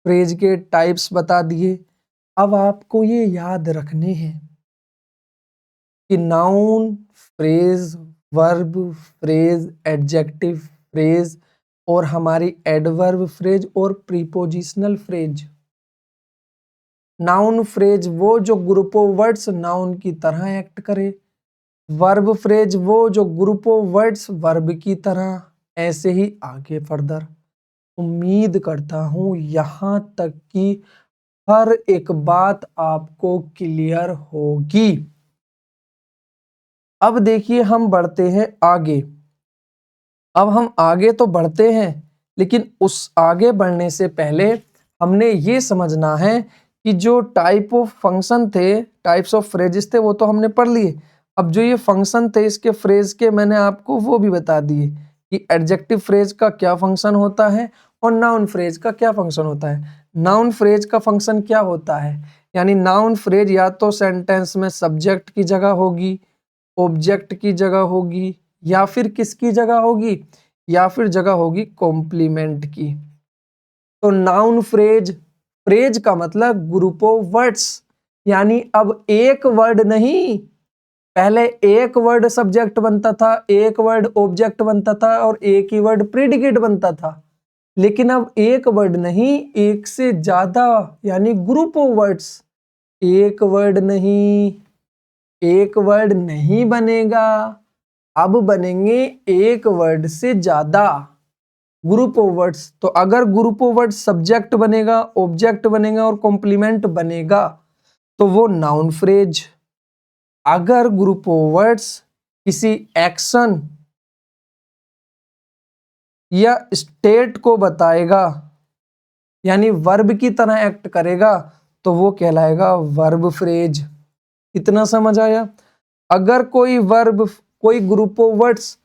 फ्रेज के टाइप्स बता दिए। अब आपको ये याद रखने हैं कि noun phrase, verb phrase, adjective phrase और हमारी एडवर्ब फ्रेज और प्रीपोजिशनल फ्रेज। नाउन फ्रेज वो जो ग्रुप ऑफ वर्ड्स नाउन की तरह एक्ट करे, वर्ब फ्रेज वो जो ग्रुप ऑफ वर्ड्स वर्ब की तरह, ऐसे ही आगे फर्दर। उम्मीद करता हूं यहां तक कि हर एक बात आपको क्लियर होगी। अब देखिए हम बढ़ते हैं आगे। अब हम आगे तो बढ़ते हैं, लेकिन उस आगे बढ़ने से पहले हमने ये समझना है कि जो टाइप ऑफ फंक्शन थे, टाइप्स ऑफ फ्रेजेस थे, वो तो हमने पढ़ लिए। अब जो ये फंक्शन थे इसके फ्रेज के मैंने आपको वो भी बता दिए कि एडजेक्टिव फ्रेज का क्या फंक्शन होता है और नाउन फ्रेज का क्या फंक्शन होता है। नाउन फ्रेज का फंक्शन क्या होता है, यानी नाउन फ्रेज या तो सेंटेंस में सब्जेक्ट की जगह होगी, ऑब्जेक्ट की जगह होगी, या फिर किसकी जगह होगी, या फिर जगह होगी कॉम्प्लीमेंट की। तो नाउन फ्रेज, फ्रेज का मतलब ग्रुप ऑफ वर्ड्स, यानी अब एक वर्ड नहीं, पहले एक वर्ड सब्जेक्ट बनता था, एक वर्ड ऑब्जेक्ट बनता था और एक ही वर्ड प्रीडिकेट बनता था। लेकिन अब एक वर्ड नहीं, एक से ज्यादा यानी ग्रुप ऑफ वर्ड्स, एक वर्ड नहीं, एक वर्ड नहीं बनेगा, अब बनेंगे एक वर्ड से ज्यादा ग्रुप ऑफ वर्ड्स। तो अगर ग्रुप ऑफ वर्ड्स सब्जेक्ट बनेगा, ऑब्जेक्ट बनेगा और कॉम्प्लीमेंट बनेगा तो वो नाउन फ्रेज। अगर ग्रुप ऑफ वर्ड्स किसी एक्शन या स्टेट को बताएगा, यानी वर्ब की तरह एक्ट करेगा, तो वो कहलाएगा वर्ब फ्रेज। इतना समझ आया? अगर कोई वर्ब, कोई ग्रुप ऑफ वर्ड्स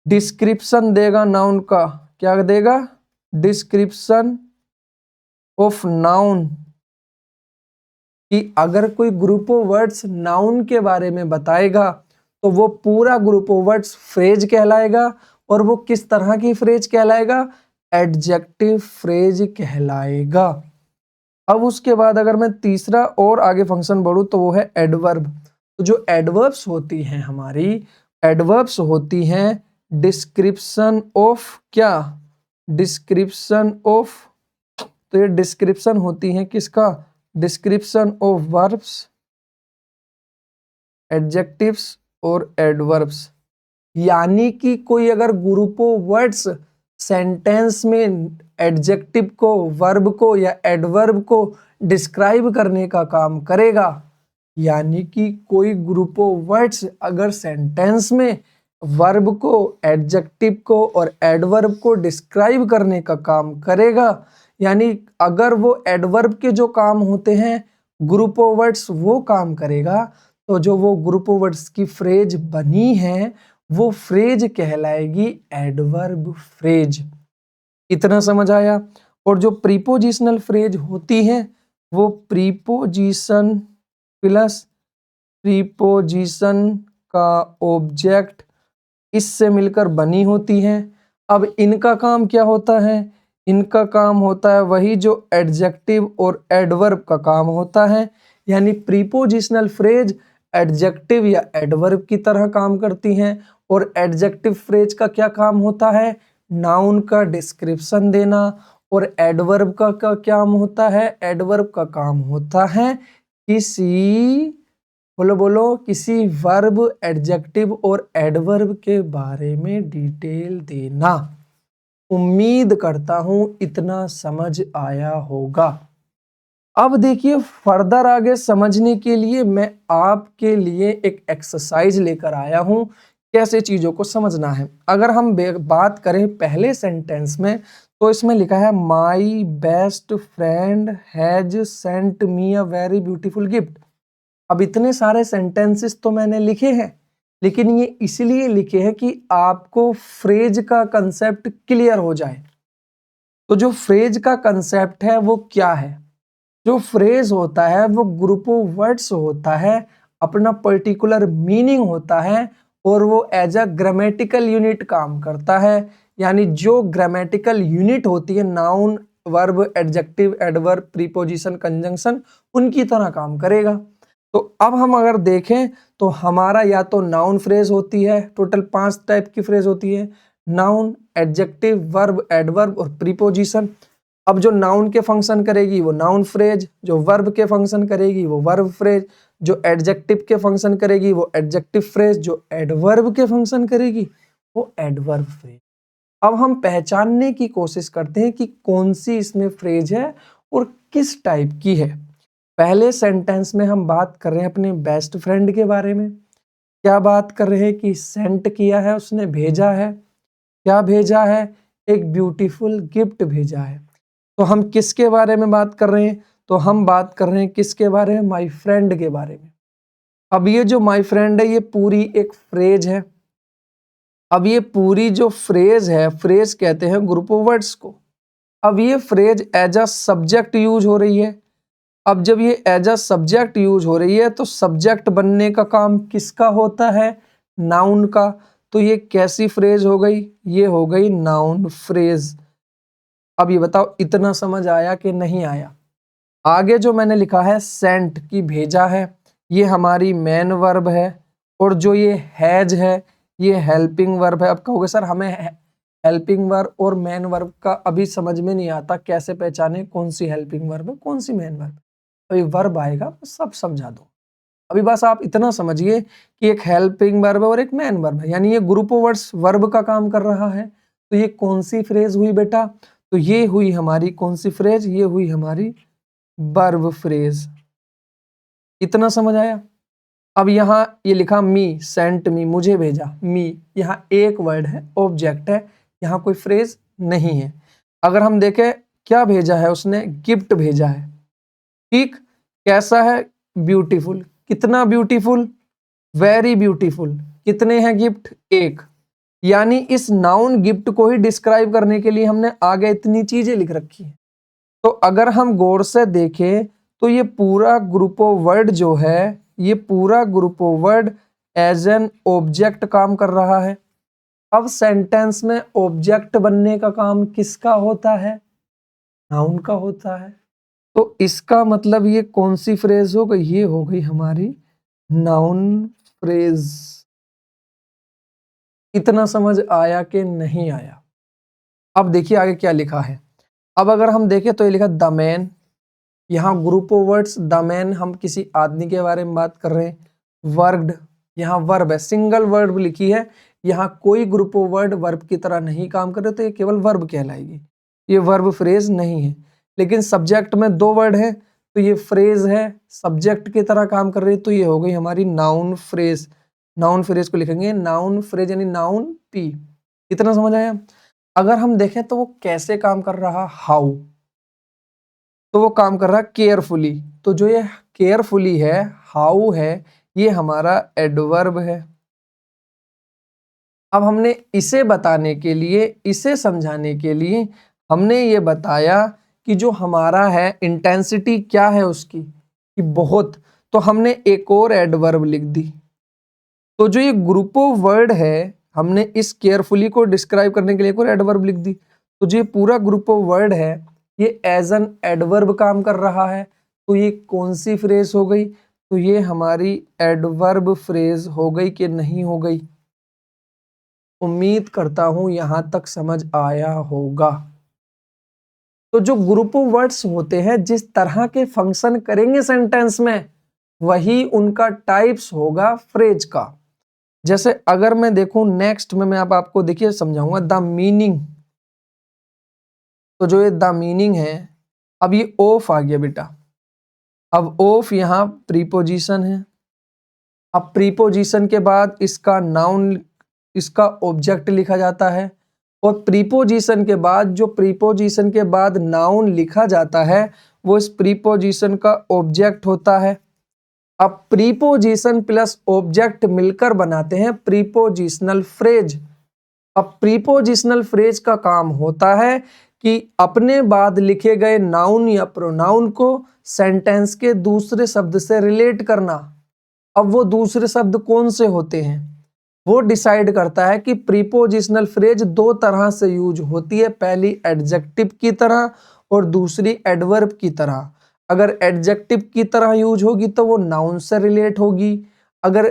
डिस्क्रिप्शन देगा नाउन का, क्या देगा? डिस्क्रिप्शन ऑफ नाउन, कि अगर कोई ग्रुप ऑफ वर्ड्स नाउन के बारे में बताएगा तो वो पूरा ग्रुप ऑफ वर्ड्स फ्रेज कहलाएगा। और वो किस तरह की फ्रेज कहलाएगा? एडजेक्टिव फ्रेज कहलाएगा। अब उसके बाद अगर मैं तीसरा और आगे फंक्शन बढ़ूं तो वो है एडवर्ब। तो जो एडवर्ब्स होती हैं हमारी, एडवर्ब्स होती हैं डिस्क्रिप्शन ऑफ क्या? डिस्क्रिप्शन ऑफ, तो ये डिस्क्रिप्शन होती हैं किसका? डिस्क्रिप्शन ऑफ वर्ब्स, एडजेक्टिव्स और एडवर्ब्स। यानी कि कोई अगर ग्रुप ऑफ वर्ड्स सेंटेंस में एडजेक्टिव को, वर्ब को या एडवर्ब को डिस्क्राइब करने का काम करेगा, यानी कि कोई ग्रुप ऑफ वर्ड्स अगर सेंटेंस में वर्ब को, एडजेक्टिव को और एडवर्ब को डिस्क्राइब करने का काम करेगा, यानी अगर वो एडवर्ब के जो काम होते हैं ग्रुप ऑफ वर्ड्स वो काम करेगा, तो जो वो ग्रुप ऑफ वर्ड्स की फ्रेज बनी है वो फ्रेज कहलाएगी एडवर्ब फ्रेज। इतना समझ आया? और जो प्रीपोजिशनल फ्रेज होती है वो प्रीपोजिशन प्लस प्रीपोजिशन का ऑब्जेक्ट इससे मिलकर बनी होती हैं। अब इनका काम क्या होता है? इनका काम होता है वही जो एडजेक्टिव और एडवर्ब का काम होता है, यानी प्रीपोजिशनल फ्रेज एडजेक्टिव या एडवर्ब की तरह काम करती हैं। और एडजेक्टिव फ्रेज का क्या काम होता है? नाउन का डिस्क्रिप्शन देना। और एडवर्ब का क्या काम होता है? एडवर्ब का काम होता है किसी, बोलो बोलो, किसी वर्ब, एडजेक्टिव और एडवर्ब के बारे में डिटेल देना। उम्मीद करता हूं इतना समझ आया होगा। अब देखिए फर्दर आगे समझने के लिए मैं आपके लिए एक एक्सरसाइज लेकर आया हूं, कैसे चीजों को समझना है। अगर हम बात करें पहले सेंटेंस में, तो इसमें लिखा है my best friend has sent me a very beautiful gift. अब इतने सारे सेंटेंसेस तो मैंने लिखे हैं, लेकिन ये इसलिए लिखे हैं कि आपको फ्रेज का कंसेप्ट क्लियर हो जाए। तो जो फ्रेज का कंसेप्ट है वो क्या है? जो फ्रेज होता है वो ग्रुप ऑफ वर्ड्स होता है, अपना पर्टिकुलर मीनिंग होता है और वो एज अ ग्रामेटिकल यूनिट काम करता है। यानी जो ग्रामेटिकल यूनिट होती है, noun, verb, adjective, adverb, preposition, conjunction, उनकी तरह काम करेगा। तो अब हम अगर देखें तो हमारा या तो नाउन फ्रेज होती है, टोटल 5 टाइप की फ्रेज होती है, नाउन, एडजेक्टिव, वर्ब, एडवर्ब और प्रीपोजिशन। अब जो नाउन के फंक्शन करेगी वो नाउन फ्रेज, जो वर्ब के फंक्शन करेगी वो वर्ब फ्रेज, जो एडजेक्टिव के फंक्शन करेगी वो एडजेक्टिव फ्रेज, जो एडवर्ब के फंक्शन करेगी वो एडवर्ब फ्रेज। अब हम पहचानने की कोशिश करते हैं कि कौन सी इसमें फ्रेज है और किस टाइप की है। पहले सेंटेंस में हम बात कर रहे हैं अपने बेस्ट फ्रेंड के बारे में। क्या बात कर रहे हैं कि सेंट किया है, उसने भेजा है। क्या भेजा है? एक ब्यूटीफुल गिफ्ट भेजा है। तो हम किसके बारे में बात कर रहे हैं? तो हम बात कर रहे हैं किसके बारे में? माय फ्रेंड के बारे में। अब ये जो माय फ्रेंड है ये पूरी एक फ्रेज है। अब ये पूरी जो फ्रेज है, फ्रेज कहते हैं ग्रुप ऑफ वर्ड्स को। अब ये phrase as a subject use हो रही है। अब जब ये एज अ सब्जेक्ट यूज हो रही है तो सब्जेक्ट बनने का काम किसका होता है? नाउन का। तो ये कैसी फ्रेज हो गई? ये हो गई नाउन फ्रेज। अब ये बताओ इतना समझ आया कि नहीं आया? आगे जो मैंने लिखा है सेंट की भेजा है, ये हमारी मेन वर्ब है। और जो ये हैज है ये हेल्पिंग वर्ब है। अब कहोगे सर हमें हेल्पिंग वर्ब और मेन वर्ब का अभी समझ में नहीं आता, कैसे पहचाने कौन सी हेल्पिंग वर्ब है कौन सी मेन वर्ब? अभी वर्ब आएगा मैं सब समझा दूँ। अभी बस आप इतना समझिए कि एक हेल्पिंग वर्ब है और एक मेन वर्ब है, यानी ये ग्रुप ऑफ वर्ड्स वर्ब का काम कर रहा है। तो ये कौन सी फ्रेज हुई बेटा? तो ये हुई हमारी कौन सी फ्रेज? ये हुई हमारी वर्ब फ्रेज। इतना समझ आया? अब यहाँ ये लिखा मी, सेंट मी, मुझे भेजा, मी, यहाँ एक वर्ड है, ऑब्जेक्ट है, यहाँ कोई फ्रेज नहीं है। अगर हम देखें क्या भेजा है उसने? गिफ्ट भेजा है। ठीक, कैसा है? ब्यूटीफुल। कितना ब्यूटीफुल? Very beautiful. कितने हैं गिफ्ट? एक। यानी इस नाउन गिफ्ट को ही डिस्क्राइब करने के लिए हमने आगे इतनी चीजें लिख रखी है। तो अगर हम गौर से देखें तो ये पूरा ग्रुप ऑफ वर्ड जो है, ये पूरा group of word as an object काम कर रहा है। अब सेंटेंस में ऑब्जेक्ट बनने का काम किसका होता है? नाउन का होता है। तो इसका मतलब ये कौन सी फ्रेज हो गई? ये हो गई हमारी नाउन फ्रेज। इतना समझ आया कि नहीं आया? अब देखिए आगे क्या लिखा है। अब अगर हम देखें तो ये लिखा द मैन, यहाँ group of words the man, हम किसी आदमी के बारे में बात कर रहे हैं। वर्ड, यहाँ वर्ब है, सिंगल वर्ब लिखी है, यहाँ कोई ग्रुप ऑफ वर्ड वर्ब की तरह नहीं काम कर रहे, तो ये केवल वर्ब कहलाएगी, ये वर्ब फ्रेज नहीं है। लेकिन सब्जेक्ट में दो वर्ड है तो ये फ्रेज है, सब्जेक्ट की तरह काम कर रही है, तो ये हो गई हमारी नाउन फ्रेज। नाउन फ्रेज को लिखेंगे नाउन फ्रेज यानी नाउन पी। इतना समझ आया? अगर हम देखें तो वो कैसे काम कर रहा, हाउ, तो वो काम कर रहा है केयरफुली। तो जो ये केयरफुली है, हाउ है, ये हमारा एडवर्ब है। अब हमने इसे बताने के लिए, इसे समझाने के लिए हमने ये बताया कि जो हमारा है इंटेंसिटी क्या है उसकी, कि बहुत, तो हमने एक और एडवर्ब लिख दी। तो जो ये ग्रुप ऑफ वर्ड है, हमने इस केयरफुली को डिस्क्राइब करने के लिए एक और एडवर्ब लिख दी। तो जो ये पूरा ग्रुप ऑफ वर्ड है ये एज एन एडवर्ब काम कर रहा है। तो ये कौन सी फ्रेज हो गई? तो ये हमारी एडवर्ब फ्रेज हो गई कि नहीं हो गई? उम्मीद करता हूं यहां तक समझ आया होगा। तो जो ग्रुप ऑफ वर्ड्स होते हैं जिस तरह के फंक्शन करेंगे सेंटेंस में, वही उनका टाइप्स होगा फ्रेज का। जैसे अगर मैं देखूं नेक्स्ट में मैं अब आपको देखिए समझाऊंगा द मीनिंग। तो जो ये द मीनिंग है, अब ये ऑफ आ गया बेटा। अब ऑफ यहाँ प्रीपोजिशन है। अब प्रीपोजिशन के बाद इसका नाउन, इसका ऑब्जेक्ट लिखा जाता है, और प्रीपोजिशन के बाद जो प्रीपोजिशन के बाद नाउन लिखा जाता है वो इस प्रीपोजिशन का ऑब्जेक्ट होता है। अब प्रीपोजिशन प्लस ऑब्जेक्ट मिलकर बनाते हैं प्रीपोजिशनल फ्रेज। अब प्रीपोजिशनल फ्रेज का काम होता है कि अपने बाद लिखे गए नाउन या प्रोनाउन को सेंटेंस के दूसरे शब्द से रिलेट करना। अब वो दूसरे शब्द कौन से होते हैं वो डिसाइड करता है कि प्रीपोजिशनल फ्रेज दो तरह से यूज होती है, पहली एडजेक्टिव की तरह और दूसरी एडवर्ब की तरह। अगर एडजेक्टिव की तरह यूज होगी तो वो नाउन से रिलेट होगी, अगर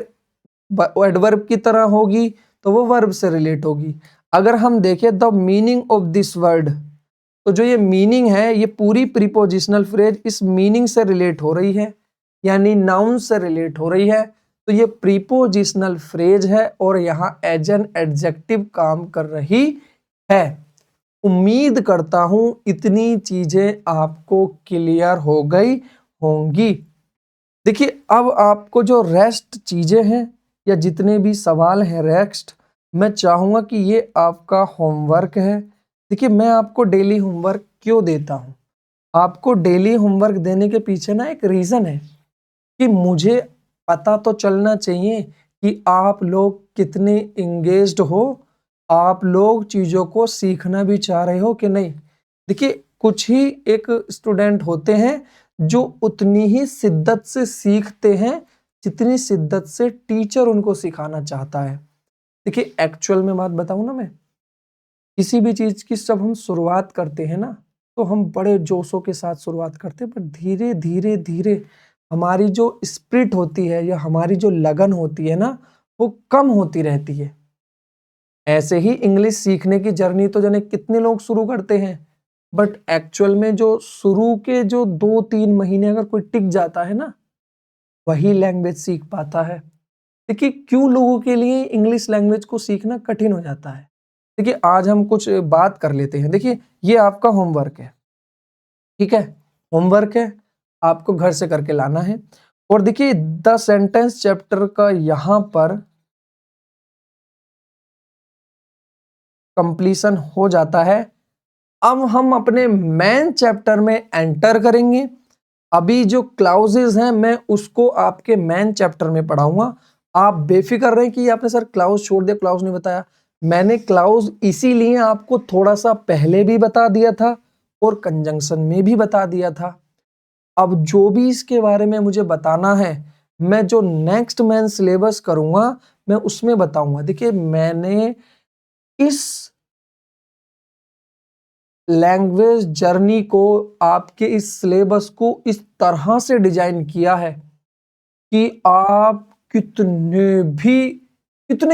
एडवर्ब की तरह होगी तो वो वर्ब से रिलेट होगी। अगर हम देखें the meaning of this word, तो जो ये मीनिंग है ये पूरी प्रीपोजिशनल फ्रेज इस मीनिंग से रिलेट हो रही है, यानी नाउन से रिलेट हो रही है, तो ये प्रीपोजिशनल फ्रेज है और यहाँ एज एन एडजेक्टिव काम कर रही है। उम्मीद करता हूं इतनी चीजें आपको क्लियर हो गई होंगी। देखिए अब आपको जो रेस्ट चीजें हैं या जितने भी सवाल हैं रेस्ट, मैं चाहूंगा कि ये आपका होमवर्क है। देखिए मैं आपको डेली होमवर्क क्यों देता हूं? आपको डेली होमवर्क देने के पीछे ना एक रीजन है कि मुझे पता तो चलना चाहिए कि आप लोग कितने इंगेज्ड हो, आप लोग चीज़ों को सीखना भी चाह रहे हो कि नहीं। देखिए कुछ ही एक स्टूडेंट होते हैं जो उतनी ही शिद्दत से सीखते हैं जितनी शिद्दत से टीचर उनको सिखाना चाहता है। देखिए एक्चुअल में बात बताऊं ना, मैं किसी भी चीज़ की जब हम शुरुआत करते हैं ना तो हम बड़े जोशों के साथ शुरुआत करते हैं, पर धीरे धीरे धीरे हमारी जो स्पिरिट होती है या हमारी जो लगन होती है ना वो कम होती रहती है। ऐसे ही इंग्लिश सीखने की जर्नी तो जाने कितने लोग शुरू करते हैं, बट एक्चुअल में जो शुरू के जो 2-3 महीने अगर कोई टिक जाता है ना, वही लैंग्वेज सीख पाता है। देखिए क्यों लोगों के लिए इंग्लिश लैंग्वेज को सीखना कठिन हो जाता है। देखिए आज हम कुछ बात कर लेते हैं। देखिए ये आपका होमवर्क है, ठीक है? होमवर्क है, आपको घर से करके लाना है। और देखिए द सेंटेंस चैप्टर का यहाँ पर कंप्लीशन हो जाता है। अब हम अपने मेन चैप्टर में एंटर करेंगे। अभी जो क्लाउजेज हैं मैं उसको आपके मेन चैप्टर में पढ़ाऊंगा। आप बेफिक्र रहें कि आपने सर क्लाउज छोड़ दिया, क्लाउज नहीं बताया। मैंने क्लाउज इसीलिए आपको थोड़ा सा पहले भी बता दिया था और कंजंक्शन में भी बता दिया था। अब जो भी इसके बारे में मुझे बताना है, मैं जो नेक्स्ट मेन सिलेबस करूंगा मैं उसमें बताऊंगा। देखिए मैंने इस लैंग्वेज जर्नी को, आपके इस सिलेबस को इस तरह से डिजाइन किया है कि आप कितने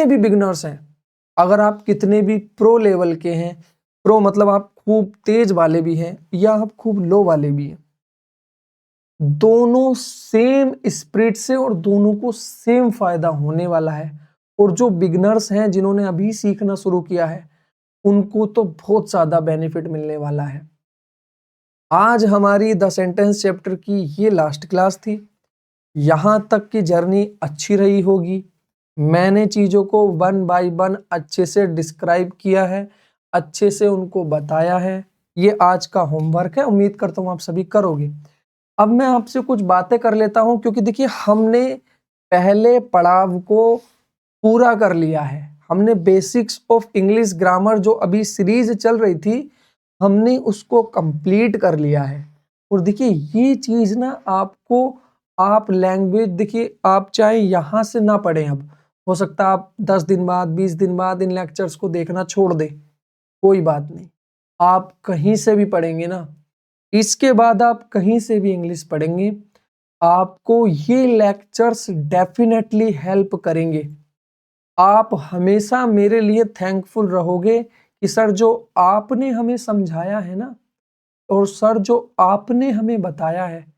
भी बिगनर्स हैं, अगर आप कितने भी प्रो लेवल के हैं, प्रो मतलब आप खूब तेज वाले भी हैं या आप खूब लो वाले भी हैं, दोनों सेम स्पिरिट से और दोनों को सेम फायदा होने वाला है। और जो बिगनर्स हैं जिन्होंने अभी सीखना शुरू किया है उनको तो बहुत ज्यादा बेनिफिट मिलने वाला है। आज हमारी द सेंटेंस चैप्टर की ये लास्ट क्लास थी। यहाँ तक की जर्नी अच्छी रही होगी। मैंने चीज़ों को वन बाय वन अच्छे से डिस्क्राइब किया है, अच्छे से उनको बताया है। ये आज का होमवर्क है, उम्मीद करता हूँ आप सभी करोगे। अब मैं आपसे कुछ बातें कर लेता हूँ क्योंकि देखिए हमने पहले पड़ाव को पूरा कर लिया है। हमने बेसिक्स ऑफ इंग्लिश ग्रामर जो अभी सीरीज चल रही थी हमने उसको कंप्लीट कर लिया है। और देखिए ये चीज ना आपको, आप लैंग्वेज देखिए आप चाहे यहाँ से ना पढ़ें, अब हो सकता है आप 10 दिन बाद 20 दिन बाद इन लेक्चर्स को देखना छोड़ दें, कोई बात नहीं। आप कहीं से भी पढ़ेंगे ना, इसके बाद आप कहीं से भी इंग्लिश पढ़ेंगे, आपको ये लेक्चर्स डेफिनेटली हेल्प करेंगे। आप हमेशा मेरे लिए थैंकफुल रहोगे कि सर जो आपने हमें समझाया है ना, और सर जो आपने हमें बताया है,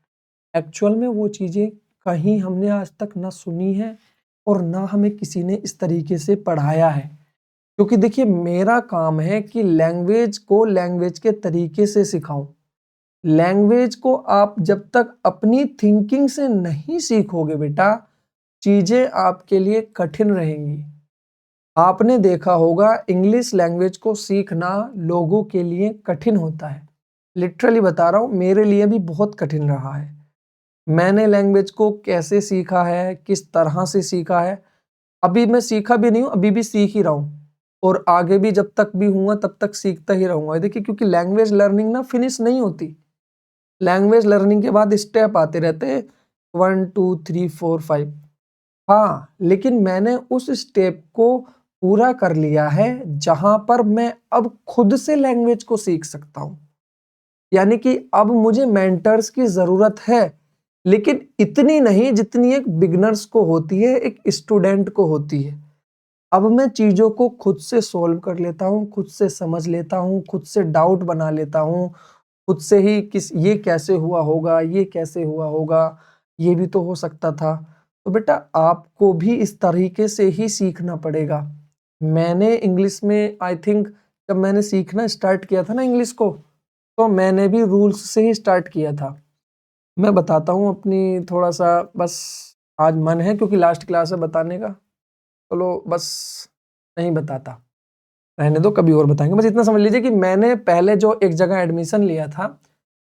एक्चुअल में वो चीज़ें कहीं हमने आज तक ना सुनी है और ना हमें किसी ने इस तरीके से पढ़ाया है। क्योंकि देखिए मेरा काम है कि लैंग्वेज को लैंग्वेज के तरीके से सिखाऊं। लैंग्वेज को आप जब तक अपनी थिंकिंग से नहीं सीखोगे बेटा, चीज़ें आपके लिए कठिन रहेंगी। आपने देखा होगा इंग्लिश लैंग्वेज को सीखना लोगों के लिए कठिन होता है। लिटरली बता रहा हूँ, मेरे लिए भी बहुत कठिन रहा है। मैंने लैंग्वेज को कैसे सीखा है, किस तरह से सीखा है, अभी मैं सीखा भी नहीं हूँ, अभी भी सीख ही रहा हूँ और आगे भी जब तक भी हूँ तब तक सीखता ही रहूँगा। देखिए क्योंकि लैंग्वेज लर्निंग ना फिनिश नहीं होती। लैंग्वेज लर्निंग के बाद स्टेप आते रहते हैं 1 2 3 4 5। हाँ, लेकिन मैंने उस स्टेप को पूरा कर लिया है जहां पर मैं अब खुद से लैंग्वेज को सीख सकता हूं। यानी कि अब मुझे मेंटर्स की जरूरत है, लेकिन इतनी नहीं जितनी एक बिगनर्स को होती है, एक स्टूडेंट को होती है। अब मैं चीजों को खुद से सोल्व कर लेता हूँ, खुद से समझ लेता हूँ, खुद से डाउट बना लेता हूँ, खुद से ही किस ये कैसे हुआ होगा, ये कैसे हुआ होगा, ये भी तो हो सकता था। तो बेटा आपको भी इस तरीके से ही सीखना पड़ेगा। मैंने इंग्लिश में आई थिंक जब मैंने सीखना स्टार्ट किया था ना इंग्लिश को, तो मैंने भी रूल्स से ही स्टार्ट किया था। मैं बताता हूँ अपनी थोड़ा सा, बस आज मन है क्योंकि लास्ट क्लास है बताने का, चलो बस नहीं बताता, रहने दो कभी और बताएंगे। बस इतना समझ लीजिए कि मैंने पहले जो एक जगह एडमिशन लिया था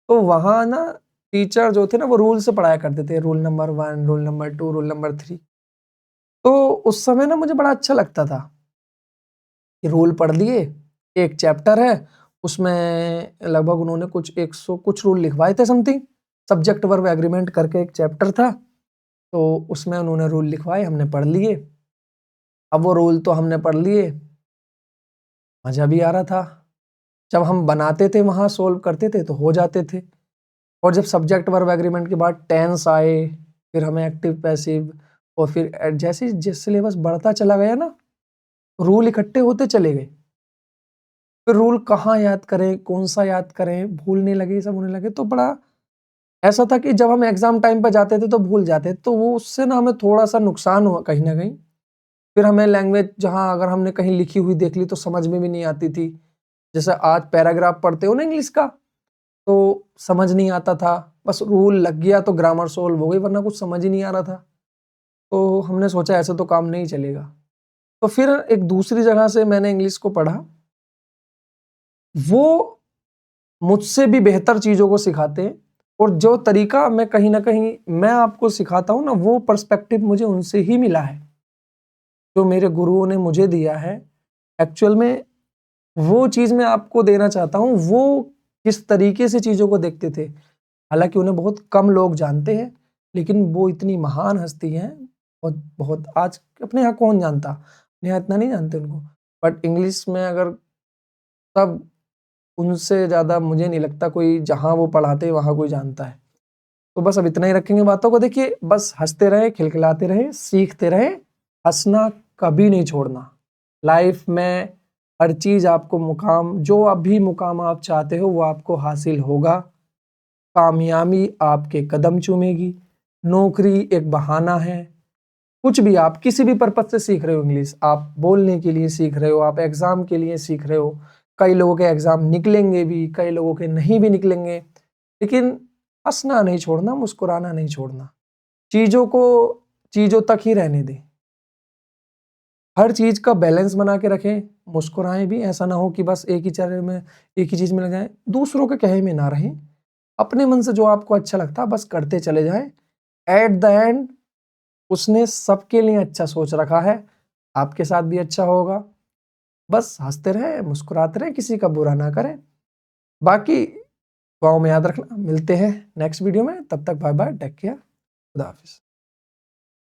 तो वहाँ ना टीचर जो थे ना वो रूल से पढ़ाया करते थे, rule number 1, rule number 2, rule number 3। तो उस समय ना मुझे बड़ा अच्छा लगता था कि रूल पढ़ लिए, एक चैप्टर है उसमें लगभग उन्होंने कुछ 100 कुछ रूल लिखवाए थे समथिंग, सब्जेक्ट वर्ब एग्रीमेंट करके एक चैप्टर था, तो उसमें उन्होंने रूल लिखवाए, हमने पढ़ लिए। अब वो रूल तो हमने पढ़ लिए, मजा भी आ रहा था, जब हम बनाते थे वहां सोल्व करते थे तो हो जाते थे। और जब सब्जेक्ट वर्ब एग्रीमेंट के बाद टेंस आए, फिर हमें एक्टिव पैसिव, और फिर जैसे जिस सिलेबस बढ़ता चला गया ना, रूल इकट्ठे होते चले गए। फिर रूल कहाँ याद करें, कौन-सा याद करें, भूलने लगे, ये सब होने लगे। तो बड़ा ऐसा था कि जब हम एग्ज़ाम टाइम पे जाते थे तो भूल जाते थे, तो वो उससे ना हमें थोड़ा-सा नुकसान हुआ कहीं न कहीं। फिर हमें लैंग्वेज जहाँ अगर हमने कहीं लिखी हुई देख ली तो समझ में भी नहीं आती थी। जैसे आज पैराग्राफ पढ़ते हो ना इंग्लिश का, तो समझ नहीं आता था, बस रूल लग गया तो ग्रामर सॉल्व हो गई, वरना कुछ समझ ही नहीं आ रहा था। तो हमने सोचा ऐसे तो काम नहीं चलेगा। तो फिर एक दूसरी जगह से मैंने इंग्लिश को पढ़ा, वो मुझसे भी बेहतर चीज़ों को सिखाते हैं, और जो तरीका मैं कहीं न कहीं मैं आपको सिखाता हूँ ना, वो पर्सपेक्टिव मुझे उनसे ही मिला है। जो मेरे गुरुओं ने मुझे दिया है, एक्चुअल में वो चीज़ मैं आपको देना चाहता हूँ। वो किस तरीके से चीज़ों को देखते थे। हालाँकि उन्हें बहुत कम लोग जानते हैं, लेकिन वो इतनी महान हस्ती हैं, बहुत बहुत आज अपने यहाँ कौन जानता? अपने यहाँ इतना नहीं जानते उनको। बट इंग्लिश में अगर तब उनसे ज़्यादा मुझे नहीं लगता कोई, जहाँ वो पढ़ाते हैं वहाँ कोई जानता है। तो बस अब इतना ही रखेंगे बातों को। देखिए, बस हँसते रहें, खिलखिलाते रहें, सीखते रहें, हँसना कभी नहीं छोड़ना। लाइफ में हर चीज़ आपको मुकाम, जो अभी मुकाम आप चाहते हो वो आपको हासिल होगा। कामयाबी आपके कदम चूमेगी। नौकरी एक बहाना है। कुछ भी आप किसी भी पर्पज़ से सीख रहे हो इंग्लिश, आप बोलने के लिए सीख रहे हो, आप एग्ज़ाम के लिए सीख रहे हो। कई लोगों के एग्ज़ाम निकलेंगे भी, कई लोगों के नहीं भी निकलेंगे, लेकिन हँसना नहीं छोड़ना, मुस्कुराना नहीं छोड़ना। चीज़ों को चीज़ों तक ही रहने दें। हर चीज़ का बैलेंस बना के रखें, मुस्कुराएँ भी, ऐसा ना हो कि बस एक ही चीज़ में लग जाएँ। दूसरों के कहे में ना रहें, अपने मन से जो आपको अच्छा लगता है बस करते चले जाएँ। एट द एंड उसने सबके लिए अच्छा सोच रखा है, आपके साथ भी अच्छा होगा। बस हँसते रहें, मुस्कुराते रहें, किसी का बुरा ना करें। बाकी दुआओं में याद रखना। मिलते हैं नेक्स्ट वीडियो में, तब तक बाय बाय, टेक केयर, खुदा हाफ़िज़।